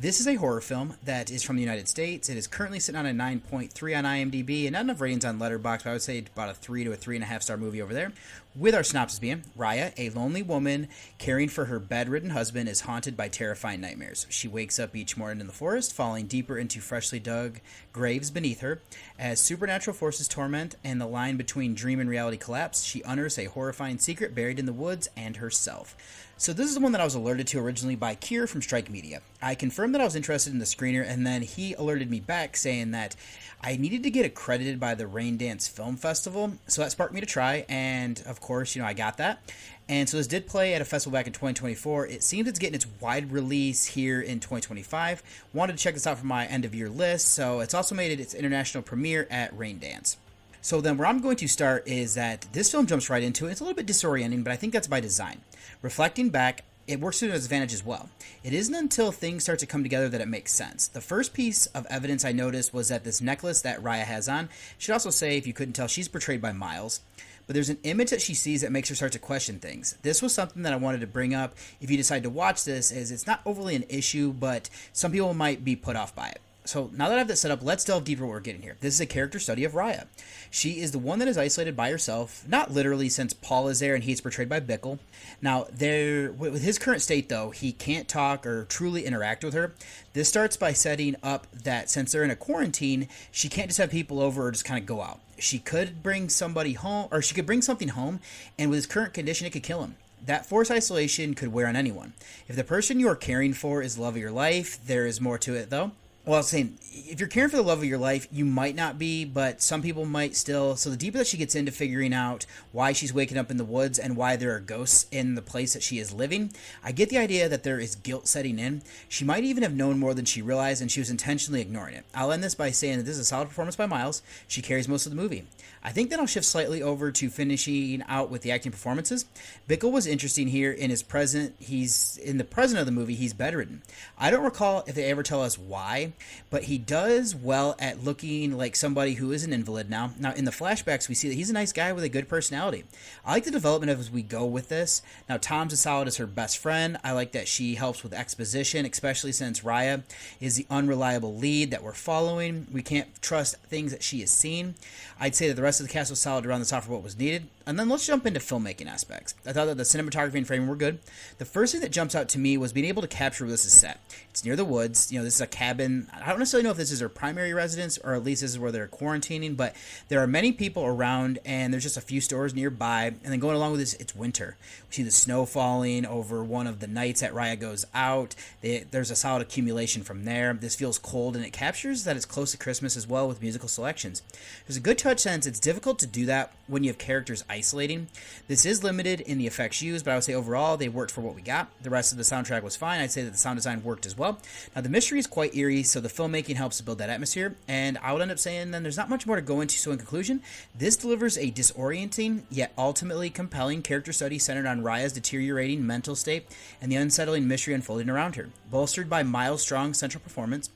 This is a horror film that is from the United States. It is currently sitting on a 9.3 on IMDb and not enough ratings on Letterboxd, but I would say about a 3 to a 3.5 star movie over there. With our synopsis being, Raya, a lonely woman caring for her bedridden husband, is haunted by terrifying nightmares. She wakes up each morning in the forest, falling deeper into freshly dug graves beneath her. As supernatural forces torment and the line between dream and reality collapse, she unearths a horrifying secret buried in the woods and herself. So this is the one that I was alerted to originally by Kier from Strike Media. I confirmed that I was interested in the screener, and then he alerted me back saying that I needed to get accredited by the Raindance Film Festival, so that sparked me to try, and of course, I got that. And so this did play at a festival back in 2024. It seems it's getting its wide release here in 2025. Wanted to check this out for my end-of-year list, so it's also made its international premiere at Raindance. So then where I'm going to start is that this film jumps right into it. It's a little bit disorienting, but I think that's by design. Reflecting back, it works to its advantage as well. It isn't until things start to come together that it makes sense. The first piece of evidence I noticed was that this necklace that Raya has on, should also say, if you couldn't tell, she's portrayed by Miles. But there's an image that she sees that makes her start to question things. This was something that I wanted to bring up if you decide to watch this, as it's not overly an issue, but some people might be put off by it. So now that I have that set up, let's delve deeper what we're getting here. This is a character study of Raya. She is the one that is isolated by herself, not literally since Paul is there and he's portrayed by Bickle. Now, with his current state though, he can't talk or truly interact with her. This starts by setting up that since they're in a quarantine, she can't just have people over or just kind of go out. She could bring somebody home, or she could bring something home, and with his current condition, it could kill him. That forced isolation could wear on anyone. If the person you are caring for is the love of your life, there is more to it though. Well, I was saying, if you're caring for the love of your life, you might not be, but some people might still. So the deeper that she gets into figuring out why she's waking up in the woods and why there are ghosts in the place that she is living, I get the idea that there is guilt setting in. She might even have known more than she realized, and she was intentionally ignoring it. I'll end this by saying that this is a solid performance by Miles. She carries most of the movie. I think then I'll shift slightly over to finishing out with the acting performances. Bickle was interesting here in his present. He's in the present of the movie, he's bedridden. I don't recall if they ever tell us why, but he does well at looking like somebody who is an invalid now. Now, in the flashbacks, we see that he's a nice guy with a good personality. I like the development as we go with this. Now, Tom's as solid as her best friend. I like that she helps with exposition, especially since Raya is the unreliable lead that we're following. We can't trust things that she has seen. I'd say that the rest of the cast was solid around the top for what was needed. And then let's jump into filmmaking aspects. I thought that the cinematography and framing were good. The first thing that jumps out to me was being able to capture where this is set. It's near the woods. This is a cabin I don't necessarily know if this is their primary residence or at least this is where they're quarantining, but there are many people around and there's just a few stores nearby. And then going along with this, it's winter. We see the snow falling over one of the nights that Raya goes out. There's a solid accumulation from there. This feels cold and it captures that it's close to Christmas as well with musical selections. There's a good touch since it's difficult to do that when you have characters isolating. This is limited in the effects used, but I would say overall they worked for what we got. The rest of the soundtrack was fine. I'd say that the sound design worked as well. Now the mystery is quite eerie, so the filmmaking helps to build that atmosphere, and I would end up saying then there's not much more to go into, so in conclusion, this delivers a disorienting yet ultimately compelling character study centered on Raya's deteriorating mental state and the unsettling mystery unfolding around her, bolstered by Miles' strong central performance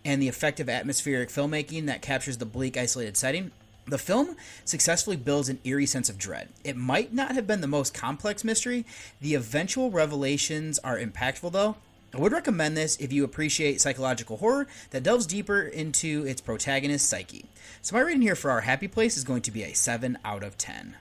and the effective atmospheric filmmaking that captures the bleak, isolated setting. The film successfully builds an eerie sense of dread. It might not have been the most complex mystery. The eventual revelations are impactful, though. I would recommend this if you appreciate psychological horror that delves deeper into its protagonist's psyche. So my rating here for our happy place is going to be a 7 out of 10.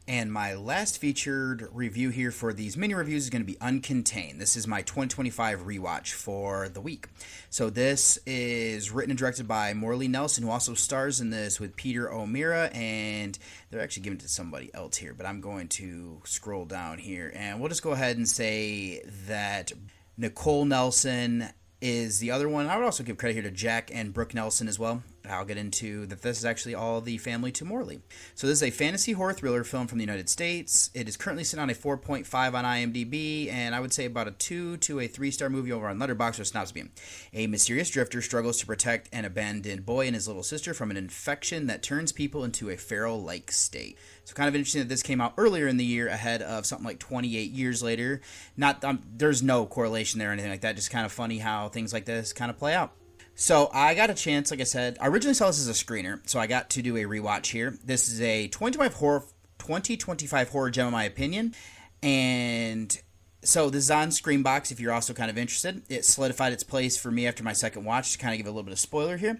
And my last featured review here for these mini reviews is going to be Uncontained. This is my 2025 rewatch for the week. So this is written and directed by Morley Nelson, who also stars in this with Peter O'Meara, and they're actually giving it to somebody else here, but I'm going to scroll down here, and we'll just go ahead and say that Nicole Nelson is the other one. I would also give credit here to Jack and Brooke Nelson as well. I'll get into that this is actually all the family to Morley. So this is a fantasy horror thriller film from the United States. It is currently sitting on a 4.5 on IMDb, and I would say about a 2 to a 3-star movie over on Letterboxd or Snopsbeam. A mysterious drifter struggles to protect an abandoned boy and his little sister from an infection that turns people into a feral-like state. So kind of interesting that this came out earlier in the year ahead of something like 28 years later. Not there's no correlation there or anything like that. Just kind of funny how things like this kind of play out. So I got a chance, like I said, I originally saw this as a screener, so I got to do a rewatch here. This is a 2025 horror gem in my opinion, and so this is on Screambox if you're also kind of interested. It solidified its place for me after my second watch, to kind of give a little bit of spoiler here.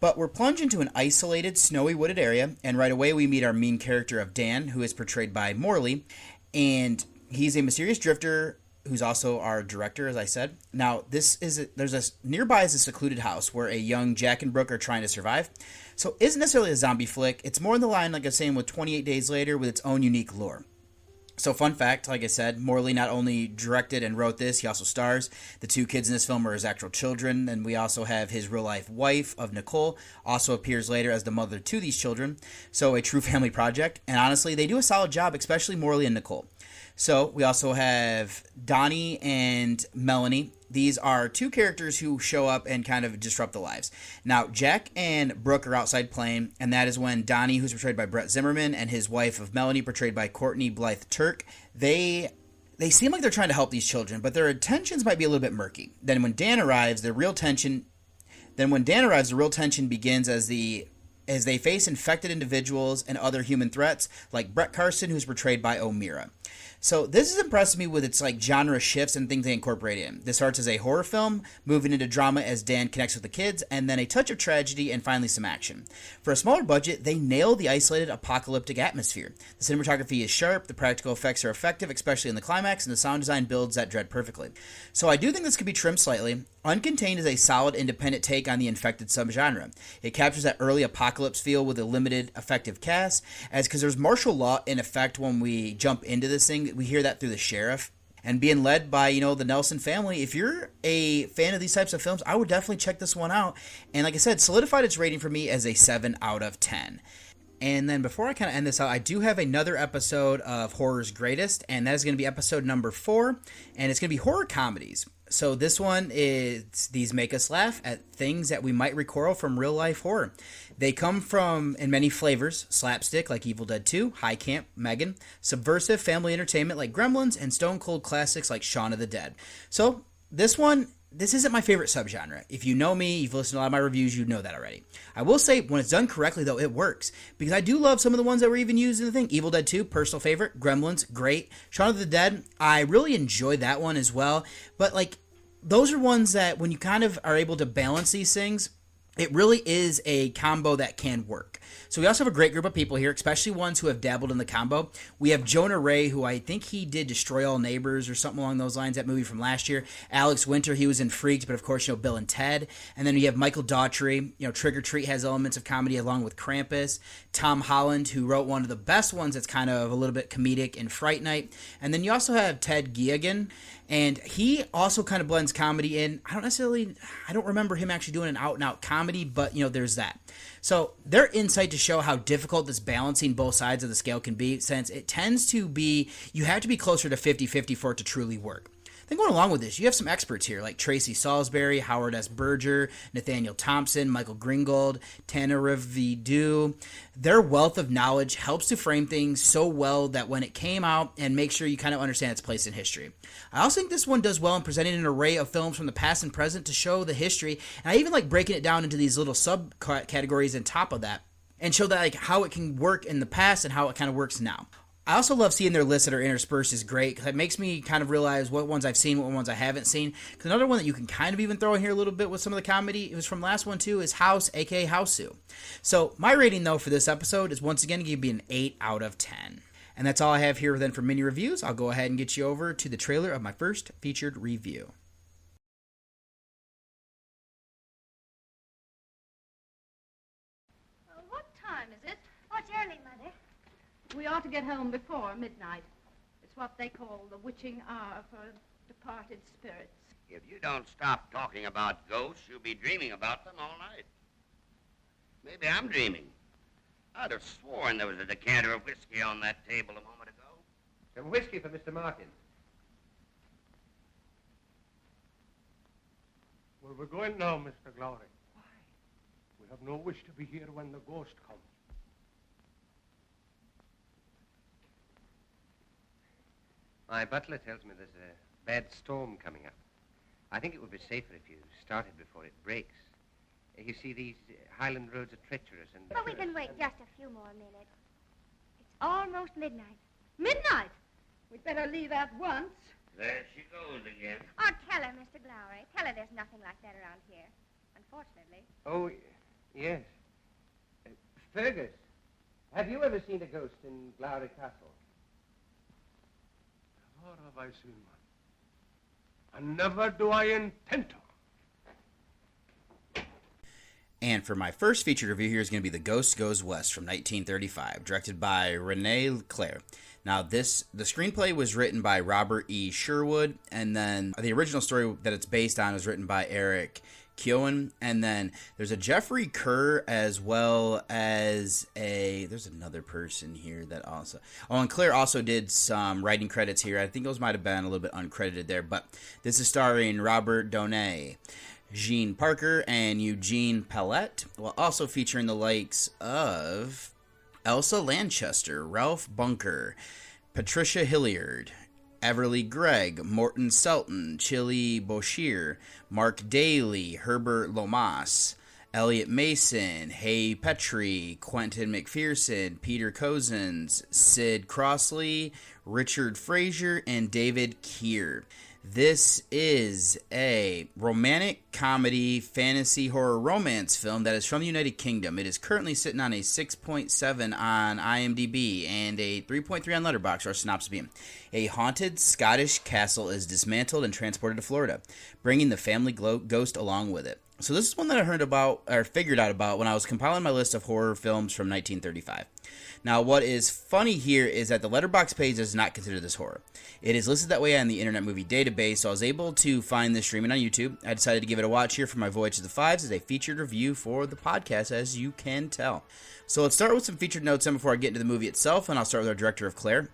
But we're plunged into an isolated, snowy, wooded area, and right away we meet our main character of Dan, who is portrayed by Morley, and he's a mysterious drifter who's also our director, as I said. Now, nearby is a secluded house where a young Jack and Brooke are trying to survive. So it isn't necessarily a zombie flick. It's more in the line, like I was saying, with 28 Days Later with its own unique lore. So fun fact, like I said, Morley not only directed and wrote this, he also stars. The two kids in this film are his actual children, and we also have his real-life wife of Nicole, also appears later as the mother to these children. So a true family project, and honestly, they do a solid job, especially Morley and Nicole. So we also have Donnie and Melanie. These are two characters who show up and kind of disrupt the lives. Now, Jack and Brooke are outside playing, and that is when Donnie, who's portrayed by Brett Zimmerman, and his wife of Melanie, portrayed by Courtney Blythe Turk, they seem like they're trying to help these children, but their intentions might be a little bit murky. Then when Dan arrives, the real tension begins as they face infected individuals and other human threats, like Brett Carson, who's portrayed by O'Meara. So this has impressed me with its genre shifts and things they incorporate in. This starts as a horror film, moving into drama as Dan connects with the kids, and then a touch of tragedy and finally some action. For a smaller budget, they nail the isolated apocalyptic atmosphere. The cinematography is sharp, the practical effects are effective, especially in the climax, and the sound design builds that dread perfectly. So I do think this could be trimmed slightly. Uncontained is a solid independent take on the infected subgenre. It captures that early apocalypse feel with a limited effective cast, because there's martial law in effect when we jump into this thing. We hear that through the sheriff. And being led by, the Nelson family, if you're a fan of these types of films, I would definitely check this one out. And like I said, solidified its rating for me as a 7 out of 10. And then before I kind of end this out, I do have another episode of Horror's Greatest, and that is going to be episode number 4, and it's going to be horror comedies. So this one is, these make us laugh at things that we might recoil from real life horror. They come from, in many flavors, slapstick like Evil Dead 2, high camp, Megan, subversive family entertainment like Gremlins, and stone cold classics like Shaun of the Dead. So this isn't my favorite subgenre. If you know me, you've listened to a lot of my reviews, you know that already. I will say, when it's done correctly, though, it works. Because I do love some of the ones that were even used in the thing. Evil Dead 2, personal favorite. Gremlins, great. Shaun of the Dead, I really enjoyed that one as well. But, those are ones that when you kind of are able to balance these things, it really is a combo that can work. So we also have a great group of people here, especially ones who have dabbled in the combo. We have Jonah Ray, who I think he did Destroy All Neighbors or something along those lines, that movie from last year. Alex Winter, he was in Freaks, but of course, Bill and Ted. And then you have Michael Daughtry. Trick or Treat has elements of comedy along with Krampus. Tom Holland, who wrote one of the best ones that's kind of a little bit comedic in Fright Night. And then you also have Ted Geoghegan, and he also kind of blends comedy in. I don't remember him actually doing an out-and-out comedy, but, there's that. So their insight to show how difficult this balancing both sides of the scale can be, since it tends to be, you have to be closer to 50-50 for it to truly work. Then going along with this, you have some experts here like Tracy Salisbury, Howard S. Berger, Nathaniel Thompson, Michael Gringold, Tananarive. Their wealth of knowledge helps to frame things so well that when it came out, and make sure you kind of understand its place in history. I also think this one does well in presenting an array of films from the past and present to show the history, and I even like breaking it down into these little subcategories on top of that, and show that how it can work in the past and how it kind of works now. I also love seeing their lists that are interspersed is great, because it makes me kind of realize what ones I've seen, what ones I haven't seen. Because another one that you can kind of even throw in here a little bit with some of the comedy, it was from last one too, is House, aka Houseu. So my rating though for this episode is once again going to be an 8 out of 10. And that's all I have here then for mini reviews. I'll go ahead and get you over to the trailer of my first featured review. What time is it? Oh, it's early, Mother. We ought to get home before midnight. It's what they call the witching hour for departed spirits. If you don't stop talking about ghosts, you'll be dreaming about them all night. Maybe I'm dreaming. I'd have sworn there was a decanter of whiskey on that table a moment ago. Some whiskey for Mr. Martin. Well, we're going now, Mr. Glowry. Why? We have no wish to be here when the ghost comes. My butler tells me there's a bad storm coming up. I think it would be safer if you started before it breaks. You see, these highland roads are treacherous and... But we can wait just a few more minutes. It's almost midnight. Midnight? We'd better leave at once. There she goes again. Oh, tell her, Mr. Glowry. Tell her there's nothing like that around here. Unfortunately. Oh, yes. Fergus, have you ever seen a ghost in Glowry Castle? Never have I seen one. And never do I intend to. And for my first featured review here is going to be The Ghost Goes West from 1935, directed by Rene Clair. Now, the screenplay was written by Robert E. Sherwood, and then the original story that it's based on was written by Eric Keown, and then there's a Jeffrey Kerr as well as there's another person here that also... Oh, and Claire also did some writing credits here. I think those might have been a little bit uncredited there, but this is starring Robert Donay, Jean Parker, and Eugene Pellett, while also featuring the likes of Elsa Lanchester, Ralph Bunker, Patricia Hilliard, Everly Gregg, Morton Selton, Chili Boshier, Mark Daly, Herbert Lomas, Elliot Mason, Hay Petrie, Quentin McPherson, Peter Cozens, Sid Crossley, Richard Frazier, and David Keir. This is a romantic comedy, fantasy, horror, romance film that is from the United Kingdom. It is currently sitting on a 6.7 on IMDb and a 3.3 on Letterboxd, or synopsis being. A haunted Scottish castle is dismantled and transported to Florida, bringing the family ghost along with it. So this is one that I heard about, or figured out about, when I was compiling my list of horror films from 1935. Now, what is funny here is that the Letterboxd page does not consider this horror. It is listed that way on the Internet Movie Database, so I was able to find this streaming on YouTube. I decided to give it a watch here for my Voyage to the Fives as a featured review for the podcast, as you can tell. So let's start with some featured notes before I get into the movie itself, and I'll start with our director of Claire.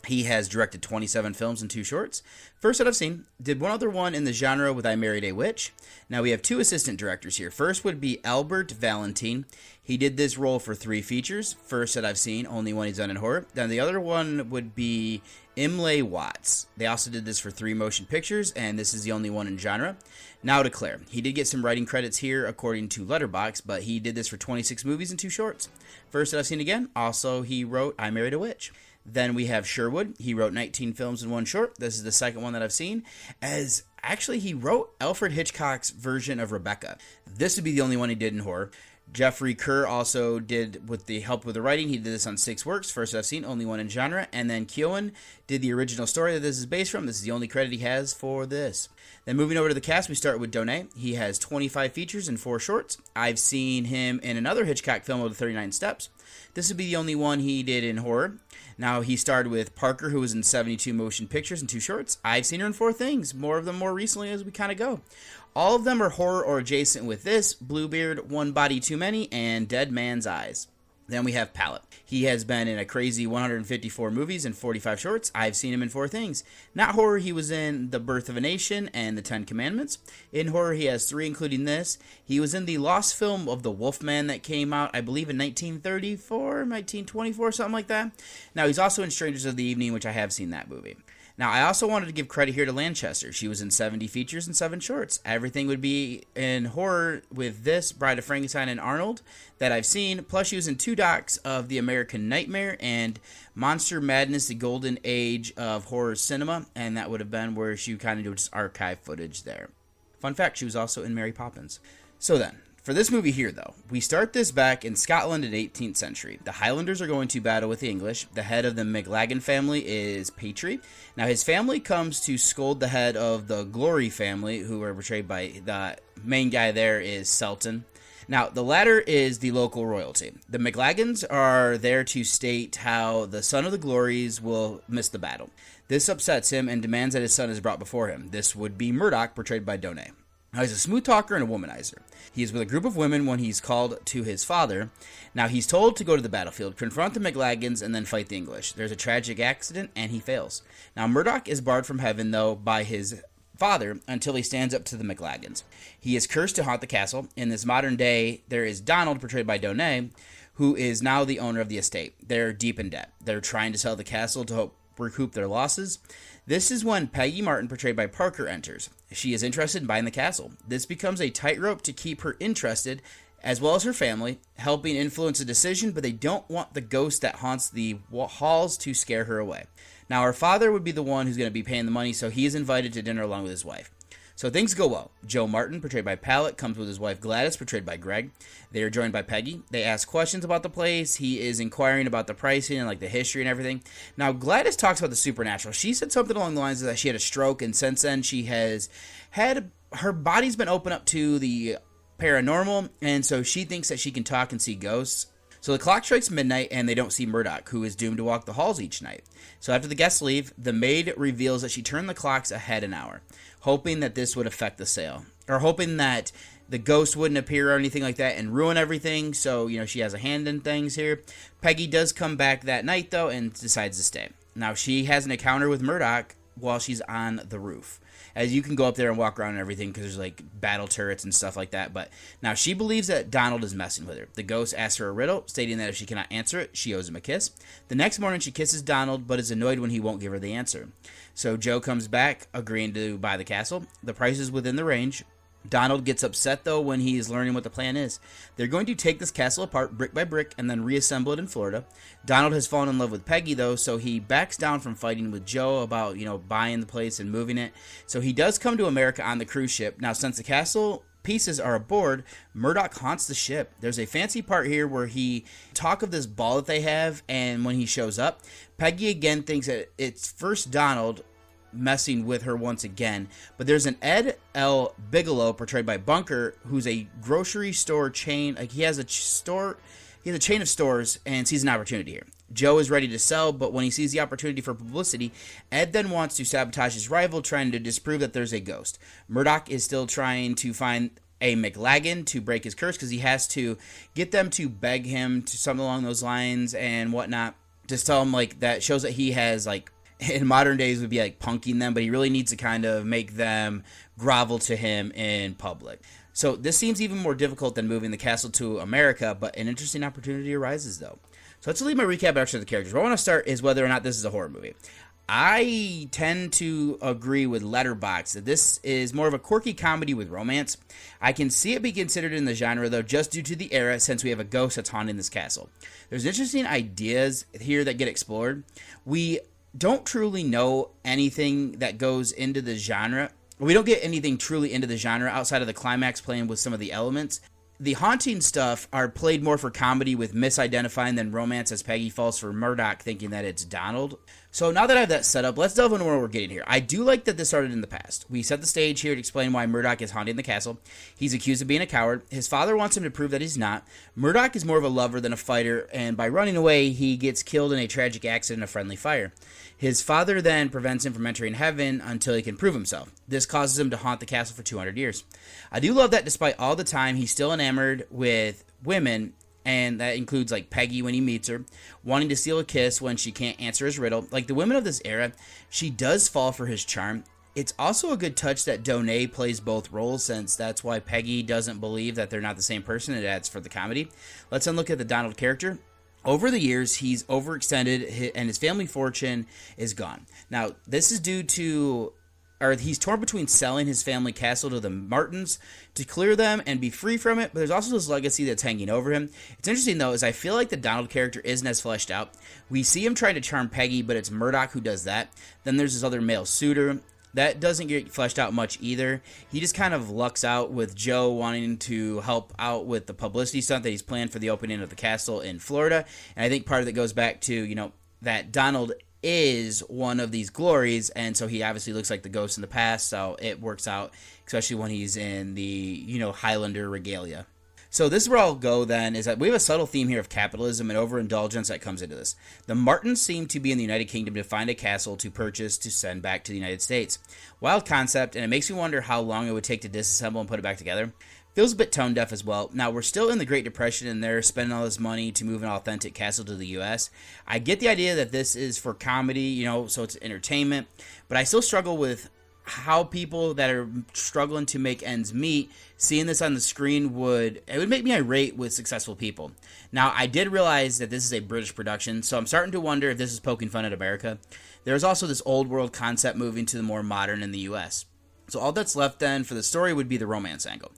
He has directed 27 films and 2 shorts. First that I've seen, did one other one in the genre with I Married a Witch. Now we have 2 assistant directors here. First would be Albert Valentine. He did this role for 3 features. First that I've seen, only one he's done in horror. Then the other one would be Imlay Watts. They also did this for 3 motion pictures, and this is the only one in genre. Now to Claire. He did get some writing credits here according to Letterboxd, but he did this for 26 movies and 2 shorts. First that I've seen again, also he wrote I Married a Witch. Then we have Sherwood. He wrote 19 films and 1 short. This is the second one that I've seen. As actually, he wrote Alfred Hitchcock's version of Rebecca. This would be the only one he did in horror. Jeffrey Kerr also did, with the help with the writing, he did this on 6 works. First I've seen, only one in genre. And then Keown did the original story that this is based from. This is the only credit he has for this. Then moving over to the cast, we start with Donay. He has 25 features and 4 shorts. I've seen him in another Hitchcock film of the 39 Steps. This would be the only one he did in horror. Now, he starred with Parker, who was in 72 motion pictures and 2 shorts. I've seen her in 4 things, more of them more recently as we kind of go. All of them are horror or adjacent with this, Bluebeard, One Body Too Many, and Dead Man's Eyes. Then we have Pallet. He has been in a crazy 154 movies and 45 shorts. I've seen him in 4 things. Not horror, he was in The Birth of a Nation and The 10 Commandments. In horror, he has 3, including this. He was in the lost film of The Wolfman that came out, I believe, in 1934, 1924, something like that. Now, he's also in Strangers of the Evening, which I have seen that movie. Now, I also wanted to give credit here to Lanchester. She was in 70 features and 7 shorts. Everything would be in horror with this, Bride of Frankenstein and Arnold, that I've seen. Plus, she was in 2 docs of The American Nightmare and Monster Madness, the Golden Age of Horror Cinema, and that would have been where she kind of did just archive footage there. Fun fact, she was also in Mary Poppins. So then, for this movie here, though, we start this back in Scotland in the 18th century. The Highlanders are going to battle with the English. The head of the McLagan family is Patry. Now, his family comes to scold the head of the Glory family, who are portrayed by the main guy there is Selton. Now, the latter is the local royalty. The McLagans are there to state how the son of the Glories will miss the battle. This upsets him and demands that his son is brought before him. This would be Murdoch, portrayed by Donay. Now, he's a smooth talker and a womanizer. He is with a group of women when he's called to his father. Now, he's told to go to the battlefield, confront the McLagans, and then fight the English. There's a tragic accident, and he fails. Now, Murdoch is barred from heaven, though, by his father until he stands up to the McLagans. He is cursed to haunt the castle. In this modern day, there is Donald, portrayed by Donay, who is now the owner of the estate. They're deep in debt. They're trying to sell the castle to help recoup their losses. This is when Peggy Martin, portrayed by Parker, enters. She is interested in buying the castle. This becomes a tightrope to keep her interested, as well as her family, helping influence a decision, but they don't want the ghost that haunts the halls to scare her away. Now, her father would be the one who's going to be paying the money, so he is invited to dinner along with his wife. So things go well. Joe Martin, portrayed by Pallet, comes with his wife Gladys, portrayed by Greg. They are joined by Peggy. They ask questions about the place. He is inquiring about the pricing and like the history and everything. Now, Gladys talks about the supernatural. She said something along the lines of that she had a stroke, and since then she has had her body's been open up to the paranormal, and so she thinks that she can talk and see ghosts. So the clock strikes midnight, and they don't see Murdoch, who is doomed to walk the halls each night. So after the guests leave, the maid reveals that she turned the clocks ahead an hour, hoping that this would affect the sale, or hoping that the ghost wouldn't appear or anything like that and ruin everything. So, she has a hand in things here. Peggy does come back that night, though, and decides to stay. Now, she has an encounter with Murdoch while she's on the roof. As you can go up there and walk around and everything because there's like battle turrets and stuff like that. But now she believes that Donald is messing with her. The ghost asks her a riddle, stating that if she cannot answer it, she owes him a kiss. The next morning she kisses Donald, but is annoyed when he won't give her the answer. So Joe comes back, agreeing to buy the castle. The price is within the range. Donald gets upset, though, when he is learning what the plan is. They're going to take this castle apart brick by brick and then reassemble it in Florida. Donald has fallen in love with Peggy, though, so he backs down from fighting with Joe about, buying the place and moving it. So he does come to America on the cruise ship. Now, since the castle pieces are aboard, Murdoch haunts the ship. There's a fancy part here where he talk of this ball that they have, and when he shows up, Peggy again thinks that it's first Donald messing with her once again, but there's an Ed L. Bigelow, portrayed by Bunker, who's a grocery store chain. Like, he has a chain of stores and sees an opportunity here. Joe is ready to sell, but when he sees the opportunity for publicity, Ed then wants to sabotage his rival, trying to disprove that there's a ghost. Murdoch is still trying to find a McLagan to break his curse, because he has to get them to beg him to something along those lines and whatnot. Just tell him, like, that shows that he has, like, in modern days would be like punking them, but he really needs to kind of make them grovel to him in public. So this seems even more difficult than moving the castle to America, but an interesting opportunity arises, though. So let's leave my recap of the characters. What I want to start is whether or not this is a horror movie. I tend to agree with Letterboxd that this is more of a quirky comedy with romance. I can see it be considered in the genre, though, just due to the era, since we have a ghost that's haunting this castle. There's interesting ideas here that get explored. We don't truly know anything that goes into the genre. We don't get anything truly into the genre outside of the climax playing with some of the elements. The haunting stuff are played more for comedy with misidentifying than romance, as Peggy falls for Murdoch thinking that it's Donald. So now that I have that set up, let's delve into where we're getting here. I do like that this started in the past. We set the stage here to explain why Murdoch is haunting the castle. He's accused of being a coward. His father wants him to prove that he's not. Murdoch is more of a lover than a fighter, and by running away, he gets killed in a tragic accident of friendly fire. His father then prevents him from entering heaven until he can prove himself. This causes him to haunt the castle for 200 years. I do love that despite all the time, he's still enamored with women, and that includes like Peggy when he meets her, wanting to steal a kiss when she can't answer his riddle. Like the women of this era, she does fall for his charm. It's also a good touch that Donay plays both roles, since that's why Peggy doesn't believe that they're not the same person. It adds for the comedy. Let's then look at the Donald character. Over the years, he's overextended and his family fortune is gone. Now, this is due to, or he's torn between selling his family castle to the Martins to clear them and be free from it, but there's also this legacy that's hanging over him. It's interesting, though, is I feel like the Donald character isn't as fleshed out. We see him try to charm Peggy, but it's Murdoch who does that. Then there's this other male suitor. That doesn't get fleshed out much either. He just kind of lucks out with Joe wanting to help out with the publicity stunt that he's planned for the opening of the castle in Florida. And I think part of it goes back to, that Donald is one of these glories, and so he obviously looks like the ghost in the past, so it works out, especially when he's in the, Highlander regalia. So this is where I'll go then, is that we have a subtle theme here of capitalism and overindulgence that comes into this. The Martins seem to be in the United Kingdom to find a castle to purchase to send back to the United States. Wild concept, and it makes me wonder how long it would take to disassemble and put it back together. Feels a bit tone deaf as well. Now, we're still in the Great Depression, and they're spending all this money to move an authentic castle to the U.S. I get the idea that this is for comedy, so it's entertainment, but I still struggle with how people that are struggling to make ends meet, seeing this on the screen would make me irate with successful people. Now, I did realize that this is a British production, so I'm starting to wonder if this is poking fun at America. There's also this old world concept moving to the more modern in the US. So all that's left then for the story would be the romance angle.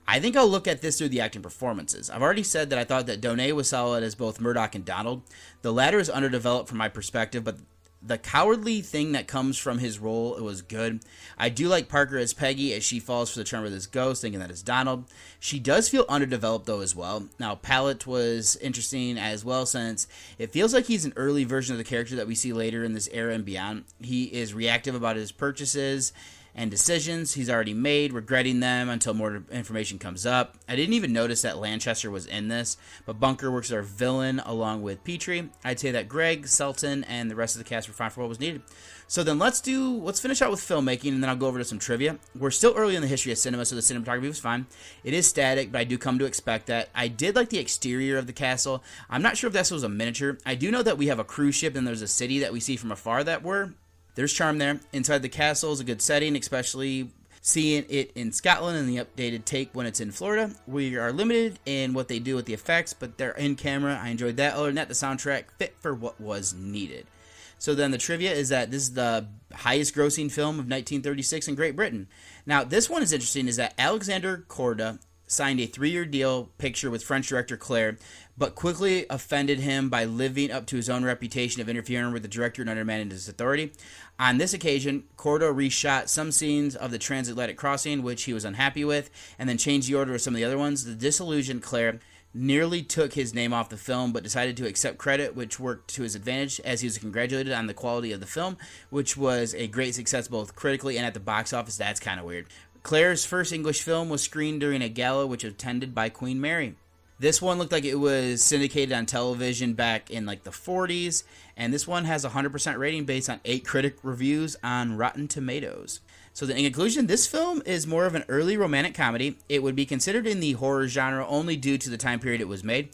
I think I'll look at this through the acting performances. I've already said that I thought that Donay was solid as both Murdoch and Donald. The latter is underdeveloped from my perspective, but the cowardly thing that comes from his role, it was good. I do like Parker as Peggy, as she falls for the charm of this ghost, thinking that it's Donald. She does feel underdeveloped, though, as well. Now, Pallet was interesting as well, since it feels like he's an early version of the character that we see later in this era and beyond. He is reactive about his purchases and decisions he's already made, regretting them until more information comes up. I didn't even notice that Lanchester was in this, but Bunker works as our villain along with Petrie. I'd say that Greg, Selton, and the rest of the cast were fine for what was needed. So then let's finish out with filmmaking, and then I'll go over to some trivia. We're still early in the history of cinema, so the cinematography was fine. It is static, but I do come to expect that. I did like the exterior of the castle. I'm not sure if this was a miniature. I do know that we have a cruise ship, and there's a city that we see from afar There's charm there. Inside the castle is a good setting, especially seeing it in Scotland and the updated take when it's in Florida. We are limited in what they do with the effects, but they're in camera. I enjoyed that. Other than that, the soundtrack fit for what was needed. So then the trivia is that this is the highest grossing film of 1936 in Great Britain. Now, this one is interesting, is that Alexander Korda signed a 3-year deal picture with French director Claire, but quickly offended him by living up to his own reputation of interfering with the director and undermining his authority. On this occasion, Korda reshot some scenes of the transatlantic crossing, which he was unhappy with, and then changed the order of some of the other ones. The disillusioned Claire nearly took his name off the film, but decided to accept credit, which worked to his advantage, as he was congratulated on the quality of the film, which was a great success both critically and at the box office. That's kind of weird. Claire's first English film was screened during a gala which was attended by Queen Mary. This one looked like it was syndicated on television back in the 40s, and this one has a 100% rating based on 8 critic reviews on Rotten Tomatoes. So in conclusion, this film is more of an early romantic comedy. It would be considered in the horror genre only due to the time period it was made.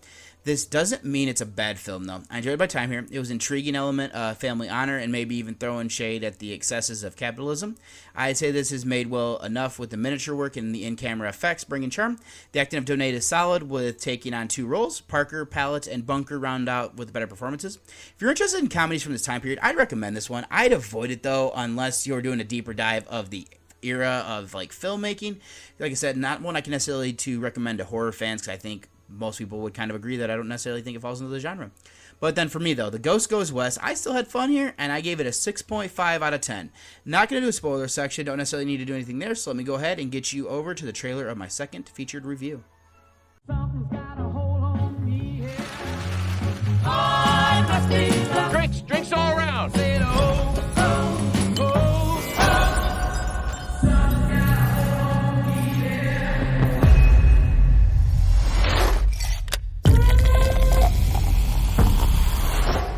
This doesn't mean it's a bad film, though. I enjoyed my time here. It was an intriguing element of family honor and maybe even throwing shade at the excesses of capitalism. I'd say this is made well enough with the miniature work and the in-camera effects bringing charm. The acting of Donate is solid with taking on 2 roles. Parker, Pallet, and Bunker round out with better performances. If you're interested in comedies from this time period, I'd recommend this one. I'd avoid it, though, unless you're doing a deeper dive of the era of like filmmaking. Like I said, not one I can necessarily to recommend to horror fans, because I think most people would kind of agree that I don't necessarily think it falls into the genre. But then for me, though, The Ghost Goes West, I still had fun here, and I gave it a 6.5 out of 10. Not going to do a spoiler section, don't necessarily need to do anything there, so let me go ahead and get you over to the trailer of my second featured review. Drinks all around.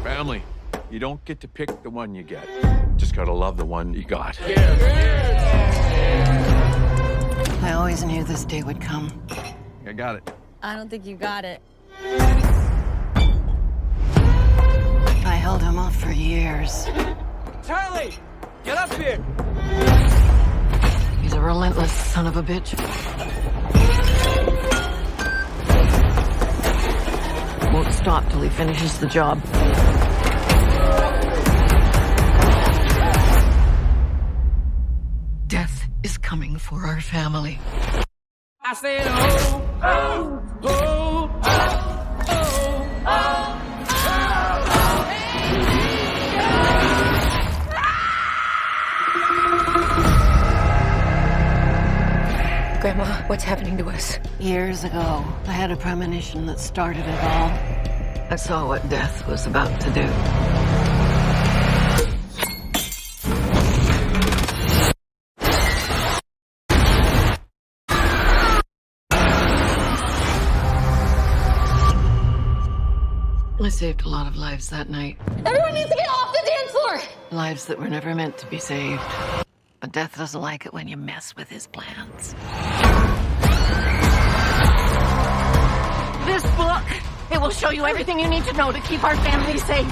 Family, you don't get to pick the one you get. Just gotta love the one you got. I always knew this day would come. I got it. I don't think you got it. I held him off for years. Charlie, get up here. He's a relentless son of a bitch. Won't stop till he finishes the job. Death is coming for our family. I said, oh, oh, oh, oh, oh, oh. Grandma, what's happening to us? Years ago, I had a premonition that started it all. I saw what death was about to do. I saved a lot of lives that night. Everyone needs to get off the dance floor! Lives that were never meant to be saved. But death doesn't like it when you mess with his plans. This book, it will show you everything you need to know to keep our family safe.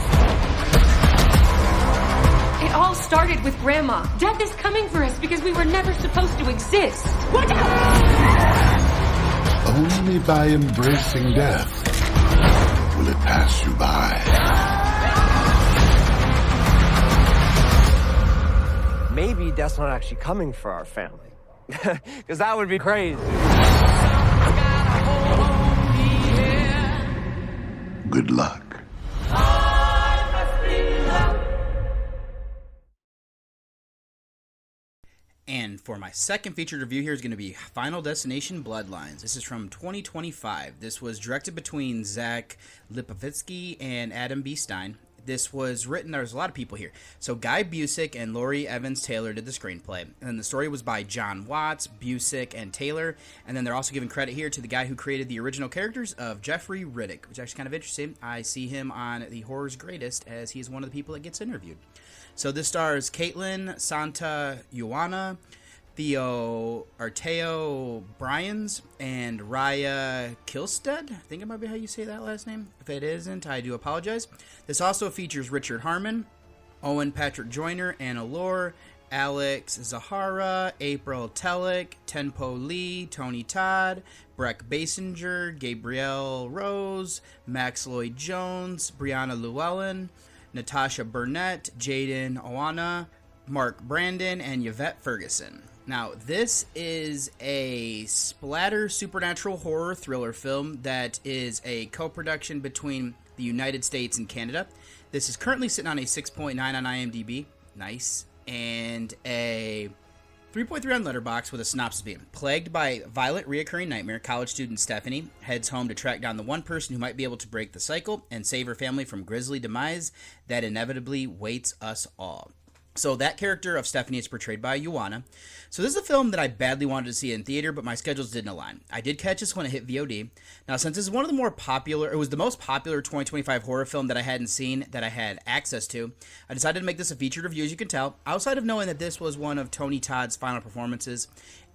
It all started with Grandma. Death is coming for us because we were never supposed to exist. Watch out! Only by embracing death will it pass you by. Maybe Death's not actually coming for our family. Because that would be crazy. Good luck. And for my second featured review here is going to be Final Destination Bloodlines. This is from 2025. This was directed between Zach Lipovitsky and Adam B. Stein. This was written, there's a lot of people here. So Guy Busick and Laurie Evans-Taylor did the screenplay. And the story was by John Watts, Busick, and Taylor. And then they're also giving credit here to the guy who created the original characters of Jeffrey Riddick, which is actually kind of interesting. I see him on The Horror's Greatest as he's one of the people that gets interviewed. So this stars Caitlin Santa Ioana, Theo Arteo Bryans, and Raya Kilstead. I think it might be how you say that last name. If it isn't, I do apologize. This also features Richard Harmon, Owen Patrick Joyner, Anna Lore, Alex Zahara, April Tellick, Tenpo Lee, Tony Todd, Breck Basinger, Gabrielle Rose, Max Lloyd Jones, Brianna Llewellyn, Natasha Burnett, Jaden Owana, Mark Brandon, and Yvette Ferguson. Now, this is a splatter supernatural horror thriller film that is a co-production between the United States and Canada. This is currently sitting on a 6.9 on IMDb. Nice. And a 3.3 on Letterboxd with a synopsis being: plagued by violent reoccurring nightmare, college student Stephanie heads home to track down the one person who might be able to break the cycle and save her family from grisly demise that inevitably waits us all. So that character of Stephanie is portrayed by Ioana. So this is a film that I badly wanted to see in theater, but my schedules didn't align. I did catch this when it hit VOD. Now, since this is one of the more popular, it was the most popular 2025 horror film that I hadn't seen, that I had access to, I decided to make this a featured review, as you can tell. Outside of knowing that this was one of Tony Todd's final performances,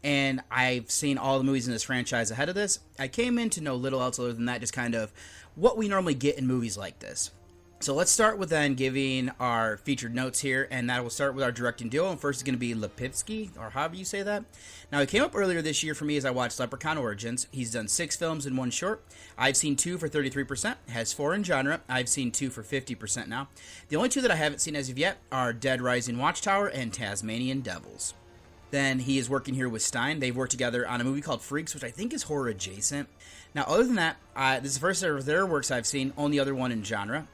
and I've seen all the movies in this franchise ahead of this, I came in to know little else other than that, just kind of what we normally get in movies like this. So let's start with then giving our featured notes here, and that will start with our directing duo. And first is going to be Lipinski, or however you say that. Now, he came up earlier this year for me as I watched Leprechaun Origins. He's done 6 films and 1 short. I've seen 2 for 33%, has 4 in genre. I've seen 2 for 50% now. The only 2 that I haven't seen as of yet are Dead Rising Watchtower and Tasmanian Devils. Then he is working here with Stein. They've worked together on a movie called Freaks, which I think is horror adjacent. Now, other than that, this is the first of their works I've seen, only other one in genre.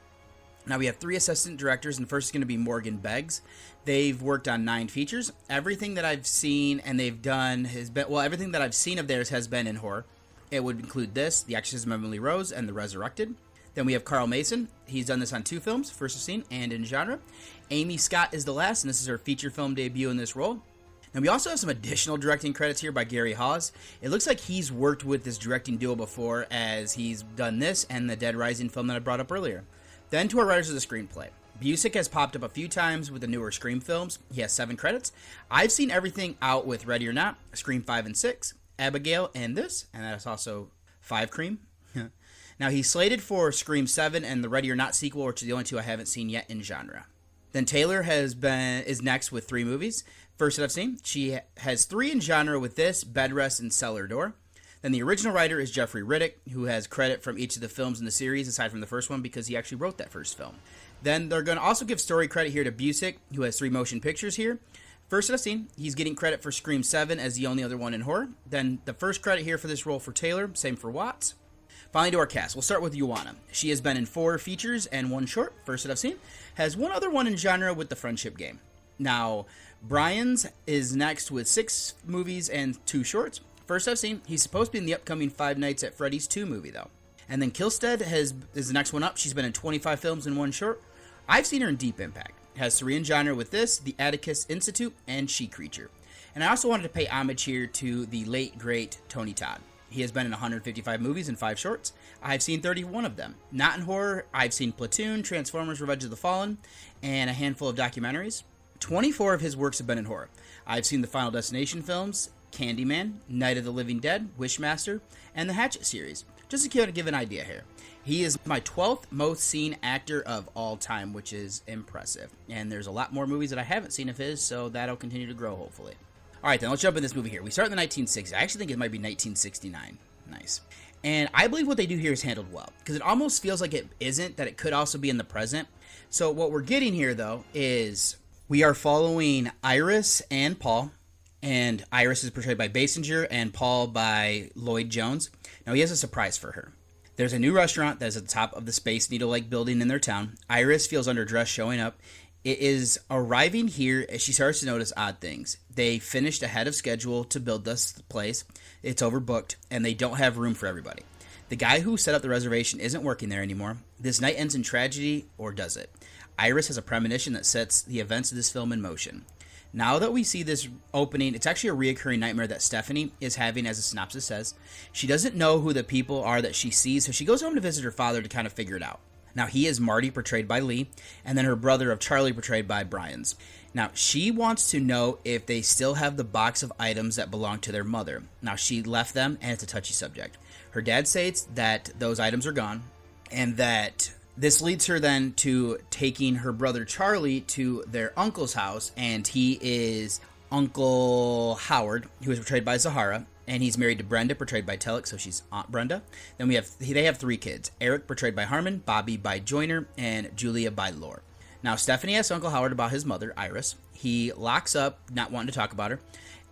Now, we have 3 assistant directors, and the first is going to be Morgan Beggs. They've worked on 9 features. Everything that I've seen and they've done has been, well, everything that I've seen of theirs has been in horror. It would include this, The Exorcism of Emily Rose, and The Resurrected. Then we have Carl Mason. He's done this on 2 films, first I've seen, and in genre. Amy Scott is the last, and this is her feature film debut in this role. And we also have some additional directing credits here by Gary Hawes. It looks like he's worked with this directing duo before, as he's done this and the Dead Rising film that I brought up earlier. Then to our writers of the screenplay. Busick has popped up a few times with the newer Scream films. He has 7 credits. I've seen everything out with Ready or Not, Scream 5 and 6, Abigail, and this, and that's also 5 Cream. Now, he's slated for Scream 7 and the Ready or Not sequel, which are the only 2 I haven't seen yet in genre. Then Taylor is next with 3 movies. First that I've seen, she has 3 in genre with this, Bed Rest, and Cellar Door. Then the original writer is Jeffrey Riddick, who has credit from each of the films in the series, aside from the first one, because he actually wrote that first film. Then they're going to also give story credit here to Busick, who has 3 motion pictures here. First that I've seen, he's getting credit for Scream 7 as the only other one in horror. Then the first credit here for this role for Taylor, same for Watts. Finally to our cast, we'll start with Ioana. She has been in 4 features and 1 short, first that I've seen. Has 1 other one in genre with The Friendship Game. Now, Brian's is next with 6 movies and 2 shorts. First I've seen, he's supposed to be in the upcoming Five Nights at Freddy's 2 movie, though. And then Kilstead is the next one up. She's been in 25 films and 1 short. I've seen her in Deep Impact. Has 3 in genre with this, The Atticus Institute, and She Creature. And I also wanted to pay homage here to the late, great Tony Todd. He has been in 155 movies and 5 shorts. I've seen 31 of them. Not in horror, I've seen Platoon, Transformers, Revenge of the Fallen, and a handful of documentaries. 24 of his works have been in horror. I've seen the Final Destination films, Candyman, Night of the Living Dead, Wishmaster, and the Hatchet series. Just to kind of give an idea here. He is my 12th most seen actor of all time, which is impressive. And there's a lot more movies that I haven't seen of his, so that'll continue to grow, hopefully. Alright then, let's jump in this movie here. We start in the 1960s. I actually think it might be 1969. Nice. And I believe what they do here is handled well, because it almost feels like it isn't, that it could also be in the present. So what we're getting here, though, is we are following Iris and Paul. And Iris is portrayed by Basinger and Paul by Lloyd Jones. Now, he has a surprise for her. There's a new restaurant that is at the top of the Space Needle-like building in their town. Iris feels underdressed showing up. It is arriving here as she starts to notice odd things. They finished ahead of schedule to build this place. It's overbooked, and they don't have room for everybody. The guy who set up the reservation isn't working there anymore. This night ends in tragedy, or does it? Iris has a premonition that sets the events of this film in motion. Now that we see this opening, it's actually a reoccurring nightmare that Stephanie is having, as the synopsis says. She doesn't know who the people are that she sees, so she goes home to visit her father to kind of figure it out. Now, he is Marty, portrayed by Lee, and then her brother of Charlie, portrayed by Bryans. Now, she wants to know if they still have the box of items that belong to their mother. Now, she left them, and it's a touchy subject. Her dad states that those items are gone, and that this leads her then to taking her brother Charlie to their uncle's house, and he is Uncle Howard, who is portrayed by Zahara, and he's married to Brenda, portrayed by Telek, so she's Aunt Brenda. Then they have 3 kids: Eric, portrayed by Harmon, Bobby by Joyner, and Julia by Lore. Now, Stephanie asks Uncle Howard about his mother, Iris. He locks up, not wanting to talk about her.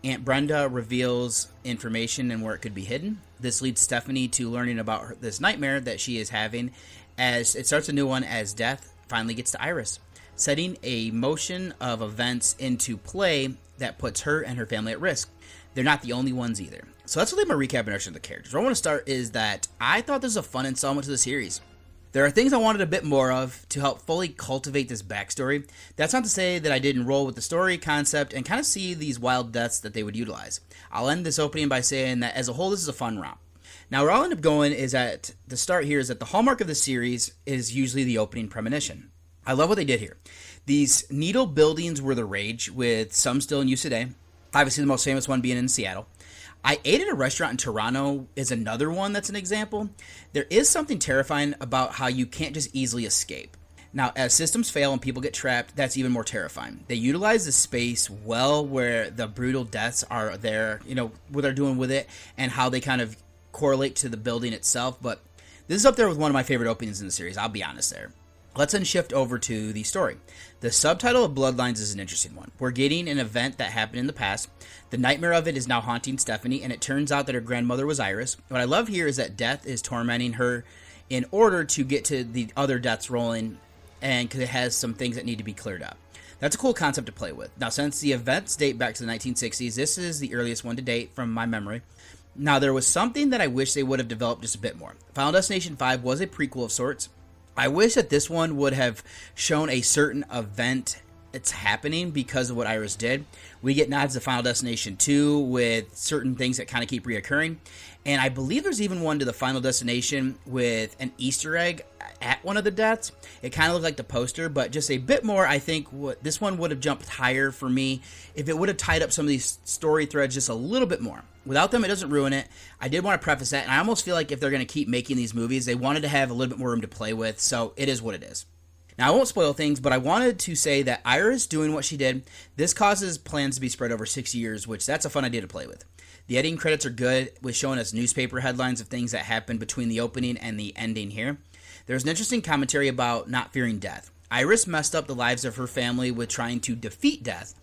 Aunt Brenda reveals information and where it could be hidden. This leads Stephanie to learning about this nightmare that she is having, as it starts a new one as death finally gets to Iris, setting a motion of events into play that puts her and her family at risk. They're not the only ones either. So let's leave my recap and introduction of the characters. Where I want to start is that I thought this was a fun installment to the series. There are things I wanted a bit more of to help fully cultivate this backstory. That's not to say that I didn't roll with the story concept and kind of see these wild deaths that they would utilize. I'll end this opening by saying that as a whole, this is a fun romp. Now, where I'll end up going is at the start here is that the hallmark of the series is usually the opening premonition. I love what they did here. These needle buildings were the rage, with some still in use today. Obviously, the most famous one being in Seattle. I ate at a restaurant in Toronto is another one that's an example. There is something terrifying about how you can't just easily escape. Now, as systems fail and people get trapped, that's even more terrifying. They utilize the space well where the brutal deaths are there, what they're doing with it and how they kind of correlate to the building itself. But this is up there with one of my favorite openings in the series, I'll be honest there. Let's then shift over to the story. The subtitle of Bloodlines is an interesting one. We're getting an event that happened in the past. The nightmare of it is now haunting Stephanie, and it turns out that her grandmother was Iris. What I love here is that death is tormenting her in order to get to the other deaths rolling, and because it has some things that need to be cleared up. That's a cool concept to play with. Now, since the events date back to the 1960s, this is the earliest one to date from my memory. Now, there was something that I wish they would have developed just a bit more. Final Destination 5 was a prequel of sorts. I wish that this one would have shown a certain event that's happening because of what Iris did. We get nods to Final Destination 2 with certain things that kind of keep reoccurring. And I believe there's even one to the Final Destination with an Easter egg at one of the deaths. It kind of looked like the poster, but just a bit more. I think this one would have jumped higher for me if it would have tied up some of these story threads just a little bit more. Without them, it doesn't ruin it. I did want to preface that, and I almost feel like if they're going to keep making these movies, they wanted to have a little bit more room to play with, so it is what it is. Now, I won't spoil things, but I wanted to say that Iris doing what she did, this causes plans to be spread over 6 years, which that's a fun idea to play with. The editing credits are good, with showing us newspaper headlines of things that happened between the opening and the ending here. There's an interesting commentary about not fearing death. Iris messed up the lives of her family with trying to defeat death.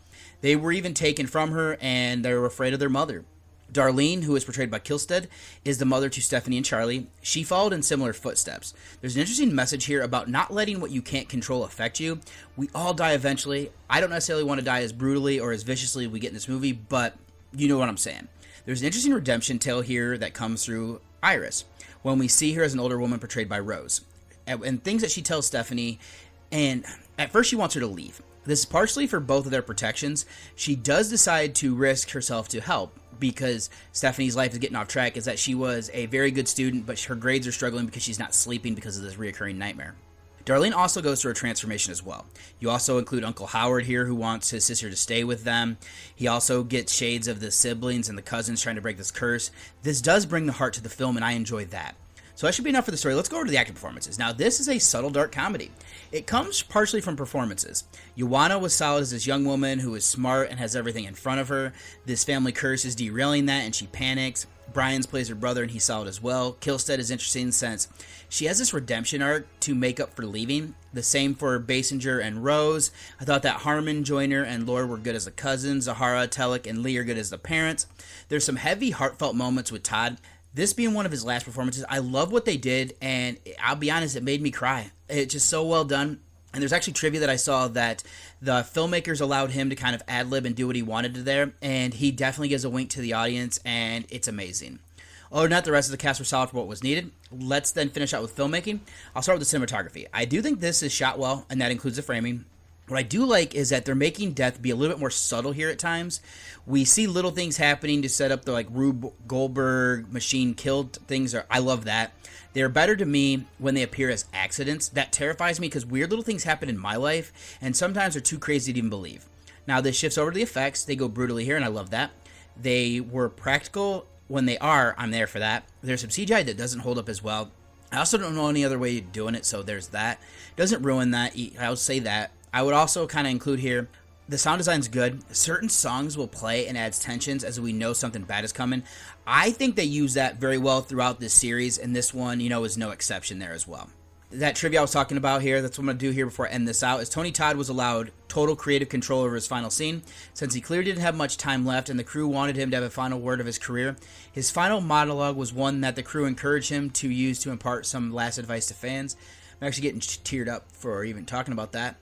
They were even taken from her, and they were afraid of their mother. Darlene, who is portrayed by Kilstead, is the mother to Stephanie and Charlie. She followed in similar footsteps. There's an interesting message here about not letting what you can't control affect you. We all die eventually. I don't necessarily want to die as brutally or as viciously as we get in this movie, but you know what I'm saying. There's an interesting redemption tale here that comes through Iris when we see her as an older woman portrayed by Rose. And things that she tells Stephanie, and at first she wants her to leave. This is partially for both of their protections. She does decide to risk herself to help because Stephanie's life is getting off track, is that she was a very good student, but her grades are struggling because she's not sleeping because of this reoccurring nightmare. Darlene also goes through a transformation as well. You also include Uncle Howard here, who wants his sister to stay with them. He also gets shades of the siblings and the cousins trying to break this curse. This does bring the heart to the film, and I enjoy that. So that should be enough for the story. Let's go over to the acting performances. Now, this is a subtle dark comedy. It comes partially from performances. Joanna was solid as this young woman who is smart and has everything in front of her. This family curse is derailing that, and she panics. Bryans plays her brother, and he's solid as well. Kilstead is interesting since she has this redemption arc to make up for leaving. The same for Basinger and Rose. I thought that Harmon, Joyner, and Laura were good as the cousins. Zahara, Telek, and Lee are good as the parents. There's some heavy, heartfelt moments with Todd. This being one of his last performances, I love what they did, and I'll be honest, it made me cry. It's just so well done. And there's actually trivia that I saw that the filmmakers allowed him to kind of ad-lib and do what he wanted to there, and he definitely gives a wink to the audience, and it's amazing. Other than that, the rest of the cast were solid for what was needed. Let's then finish out with filmmaking. I'll start with the cinematography. I do think this is shot well, and that includes the framing. What I do like is that they're making death be a little bit more subtle here at times. We see little things happening to set up the Rube Goldberg machine killed things. I love that. They're better to me when they appear as accidents. That terrifies me because weird little things happen in my life, and sometimes they're too crazy to even believe. Now this shifts over to the effects. They go brutally here, and I love that. They were practical when they are. I'm there for that. There's some CGI that doesn't hold up as well. I also don't know any other way of doing it, so there's that. Doesn't ruin that. I'll say that. I would also kind of include here, the sound design's good. Certain songs will play and adds tensions as we know something bad is coming. I think they use that very well throughout this series, and this one, is no exception there as well. That trivia I was talking about here, that's what I'm going to do here before I end this out, is Tony Todd was allowed total creative control over his final scene. Since he clearly didn't have much time left and the crew wanted him to have a final word of his career, his final monologue was one that the crew encouraged him to use to impart some last advice to fans. I'm actually getting teared up for even talking about that.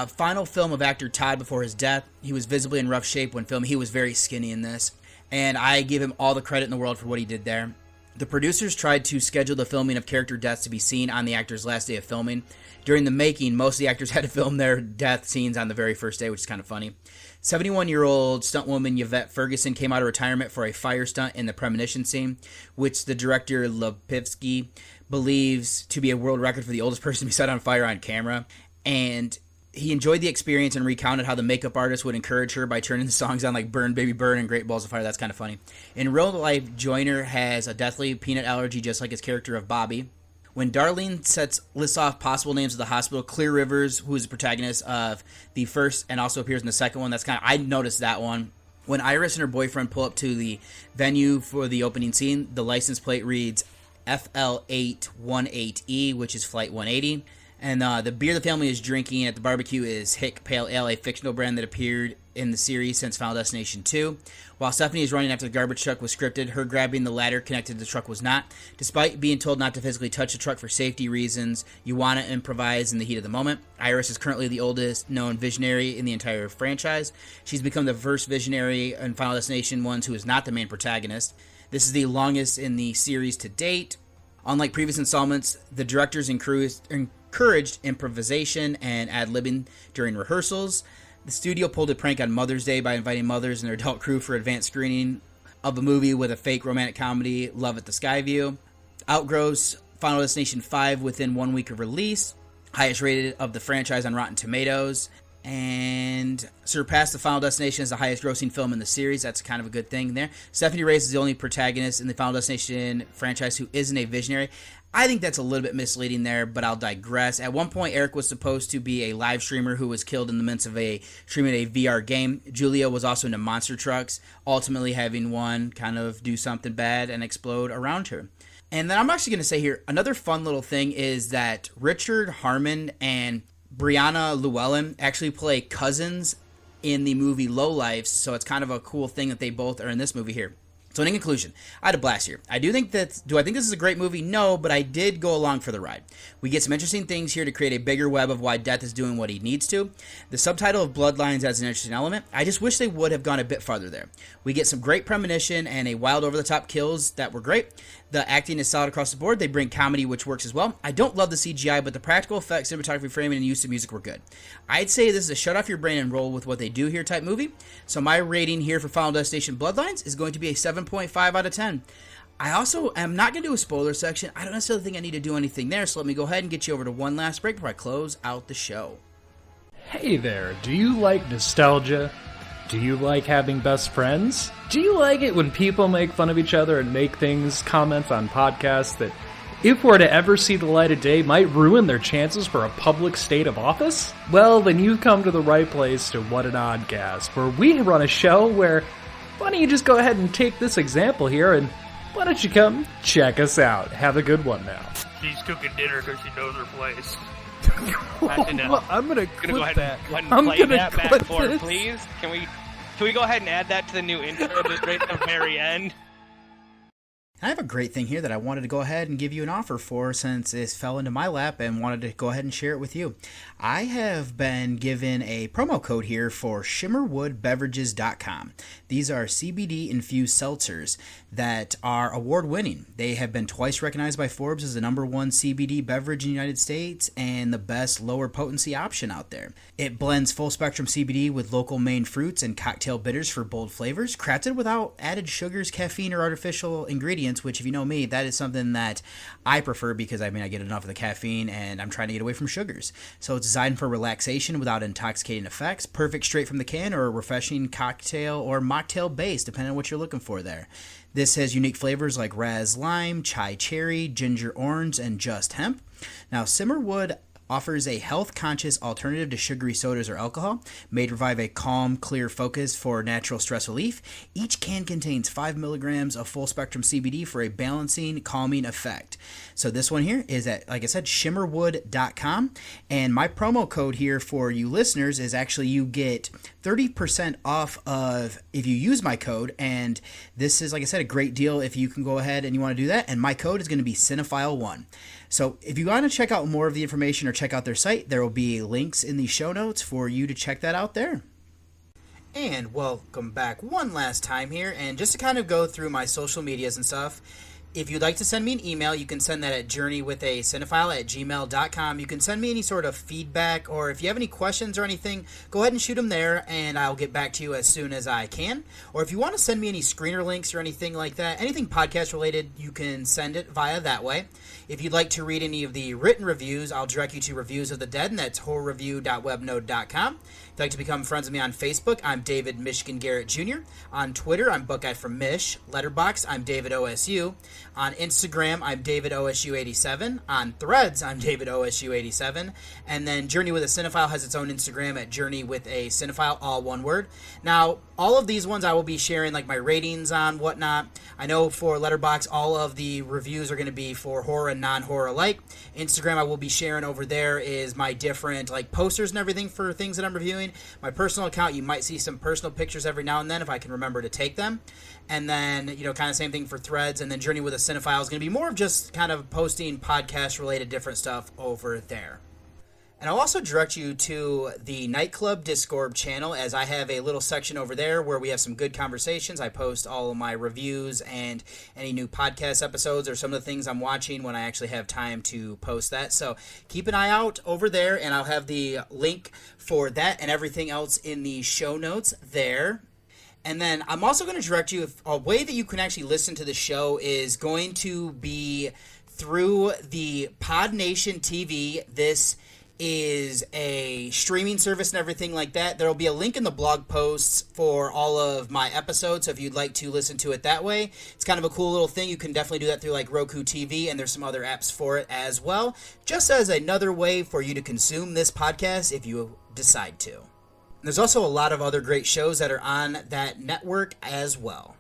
Final film of actor Todd before his death. He was visibly in rough shape when filming. He was very skinny in this, and I give him all the credit in the world for what he did there. The producers tried to schedule the filming of character deaths to be seen on the actor's last day of filming. During the making, most of the actors had to film their death scenes on the very first day, which is kind of funny. 71-year-old stuntwoman Yvette Ferguson came out of retirement for a fire stunt in the premonition scene, which the director Lipivsky believes to be a world record for the oldest person to be set on fire on camera. And he enjoyed the experience and recounted how the makeup artist would encourage her by turning the songs on like Burn Baby Burn and Great Balls of Fire. That's kind of funny. In real life, Joyner has a deathly peanut allergy just like his character of Bobby. When Darlene lists off possible names of the hospital, Clear Rivers, who is the protagonist of the first and also appears in the second one, I noticed that one. When Iris and her boyfriend pull up to the venue for the opening scene, the license plate reads FL818E, which is Flight 180. And the beer the family is drinking at the barbecue is Hick Pale Ale, a fictional brand that appeared in the series since Final Destination 2. While Stephanie is running after the garbage truck was scripted, her grabbing the ladder connected to the truck was not. Despite being told not to physically touch the truck for safety reasons, you want to improvise in the heat of the moment. Iris is currently the oldest known visionary in the entire franchise. She's become the first visionary in Final Destination 1 who is not the main protagonist. This is the longest in the series to date. Unlike previous installments, the directors encouraged improvisation and ad-libbing during rehearsals. The studio pulled a prank on Mother's Day by inviting mothers and their adult crew for advanced screening of the movie with a fake romantic comedy, Love at the Skyview. Outgross Final Destination 5 within 1 week of release. Highest rated of the franchise on Rotten Tomatoes. And surpassed the Final Destination as the highest grossing film in the series. That's kind of a good thing there. Stephanie Reyes is the only protagonist in the Final Destination franchise who isn't a visionary. I think that's a little bit misleading there, but I'll digress. At one point, Eric was supposed to be a live streamer who was killed in the midst of streaming a VR game. Julia was also into monster trucks, ultimately having one kind of do something bad and explode around her. And then I'm actually going to say here, another fun little thing is that Richard Harmon and Brianna Llewellyn actually play cousins in the movie Lowlifes, so it's kind of a cool thing that they both are in this movie here. So in conclusion, I had a blast here. Do I think this is a great movie? No, but I did go along for the ride. We get some interesting things here to create a bigger web of why Death is doing what he needs to. The subtitle of Bloodlines adds an interesting element. I just wish they would have gone a bit farther there. We get some great premonition and a wild over-the-top kills that were great. The acting is solid across the board. They bring comedy, which works as well. I don't love the CGI, but the practical effects, cinematography, framing, and use of music were good. I'd say this is a shut off your brain and roll with what they do here type movie. So my rating here for Final Destination Bloodlines is going to be a 7.5 out of 10. I also am not going to do a spoiler section. I don't necessarily think I need to do anything there, so let me go ahead and get you over to one last break before I close out the show. Hey there, do you like nostalgia? Do you like having best friends? Do you like it when people make fun of each other and make comments on podcasts that, if were to ever see the light of day, might ruin their chances for a public state of office? Well, then you've come to the right place to What an Oddcast, where we run a show where, why don't you just go ahead and take this example here, and why don't you come check us out? Have a good one now. She's cooking dinner because she knows her place. Well, I'm gonna go ahead that. And I'm play gonna that quit back forward, this. please. Can we go ahead and add that to the new intro just right at the very end? I have a great thing here that I wanted to go ahead and give you an offer for since it fell into my lap and wanted to go ahead and share it with you. I have been given a promo code here for shimmerwoodbeverages.com. These are CBD-infused seltzers that are award-winning. They have been twice recognized by Forbes as the #1 CBD beverage in the United States and the best lower potency option out there. It blends full-spectrum CBD with local Maine fruits and cocktail bitters for bold flavors, crafted without added sugars, caffeine, or artificial ingredients, which, if you know me, that is something that I prefer because, I get enough of the caffeine and I'm trying to get away from sugars. So it's designed for relaxation without intoxicating effects, perfect straight from the can or a refreshing cocktail or mocktail base, depending on what you're looking for there. This has unique flavors like raz lime, chai cherry, ginger orange, and just hemp. Now, Simmerwood offers a health-conscious alternative to sugary sodas or alcohol, made to revive a calm, clear focus for natural stress relief. Each can contains 5 milligrams of full-spectrum CBD for a balancing, calming effect. So this one here is at, like I said, shimmerwood.com, and my promo code here for you listeners is actually you get 30% off of if you use my code, and this is, like I said, a great deal if you can go ahead and you want to do that, and my code is going to be Cinephile1. So if you want to check out more of the information or check out their site, there will be links in the show notes for you to check that out there. And welcome back one last time here, and just to kind of go through my social medias and stuff, If you'd like to send me an email, you can send that at journeywithacinephile@gmail.com. You can send me any sort of feedback, or if you have any questions or anything, go ahead and shoot them there, and I'll get back to you as soon as I can. Or if you want to send me any screener links or anything like that, anything podcast related, you can send it via that way. If you'd like to read any of the written reviews, I'll direct you to Reviews of the Dead, and that's horrorreview.webnode.com. If you'd like to become friends with me on Facebook, I'm David Michigan Garrett Jr. On Twitter, I'm Buckeye from Mish. Letterboxd, I'm David OSU. On Instagram, I'm David OSU87. On Threads, I'm David OSU87. And then Journey with a Cinephile has its own Instagram at Journey with a Cinephile, all one word. Now, all of these ones I will be sharing like my ratings on, whatnot. I know for Letterboxd, all of the reviews are going to be for horror and non-horror alike. Instagram, I will be sharing over there is my different like posters and everything for things that I'm reviewing. My personal account, you might see some personal pictures every now and then if I can remember to take them. And then, you know, kind of same thing for Threads. And then Journey with a Cinephile is going to be more of just kind of posting podcast-related different stuff over there. And I'll also direct you to the Nightclub Discord channel, as I have a little section over there where we have some good conversations. I post all of my reviews and any new podcast episodes or some of the things I'm watching when I actually have time to post that. So keep an eye out over there, and I'll have the link for that and everything else in the show notes there. And then I'm also going to direct you, a way that you can actually listen to the show is going to be through the Pod Nation TV. This is a streaming service and everything like that. There will be a link in the blog posts for all of my episodes, so if you'd like to listen to it that way, it's kind of a cool little thing. You can definitely do that through like Roku TV, and there's some other apps for it as well, just as another way for you to consume this podcast if you decide to. There's also a lot of other great shows that are on that network as well.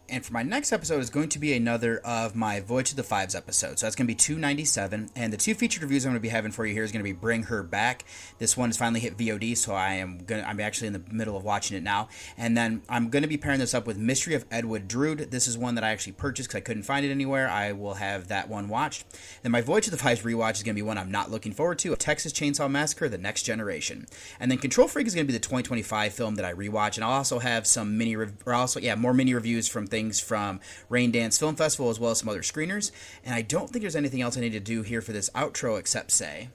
And for my next episode is going to be another of my Voyage to the Fives episodes. So that's going to be 297. And the two featured reviews I'm going to be having for you here is going to be Bring Her Back. This one has finally hit VOD, so I'm actually in the middle of watching it now. And then I'm going to be pairing this up with Mystery of Edward Drood. This is one that I actually purchased because I couldn't find it anywhere. I will have that one watched. Then my Voyage to the Fives rewatch is going to be one I'm not looking forward to, Texas Chainsaw Massacre: The Next Generation. And then Control Freak is going to be the 2025 film that I rewatch. And I'll also have some more mini reviews from things from Rain Dance Film Festival, as well as some other screeners. And I don't think there's anything else I need to do here for this outro except say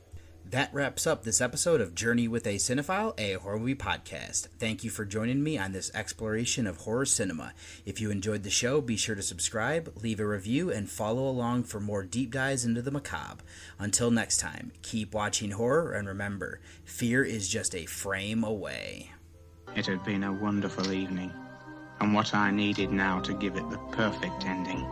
that wraps up this episode of Journey with a Cinephile, a horror movie podcast. Thank you for joining me on this exploration of horror cinema. If you enjoyed the show, be sure to subscribe, leave a review, and follow along for more deep dives into the macabre. Until next time, keep watching horror, and remember, fear is just a frame away. It had been a wonderful evening, and what I needed now to give it the perfect ending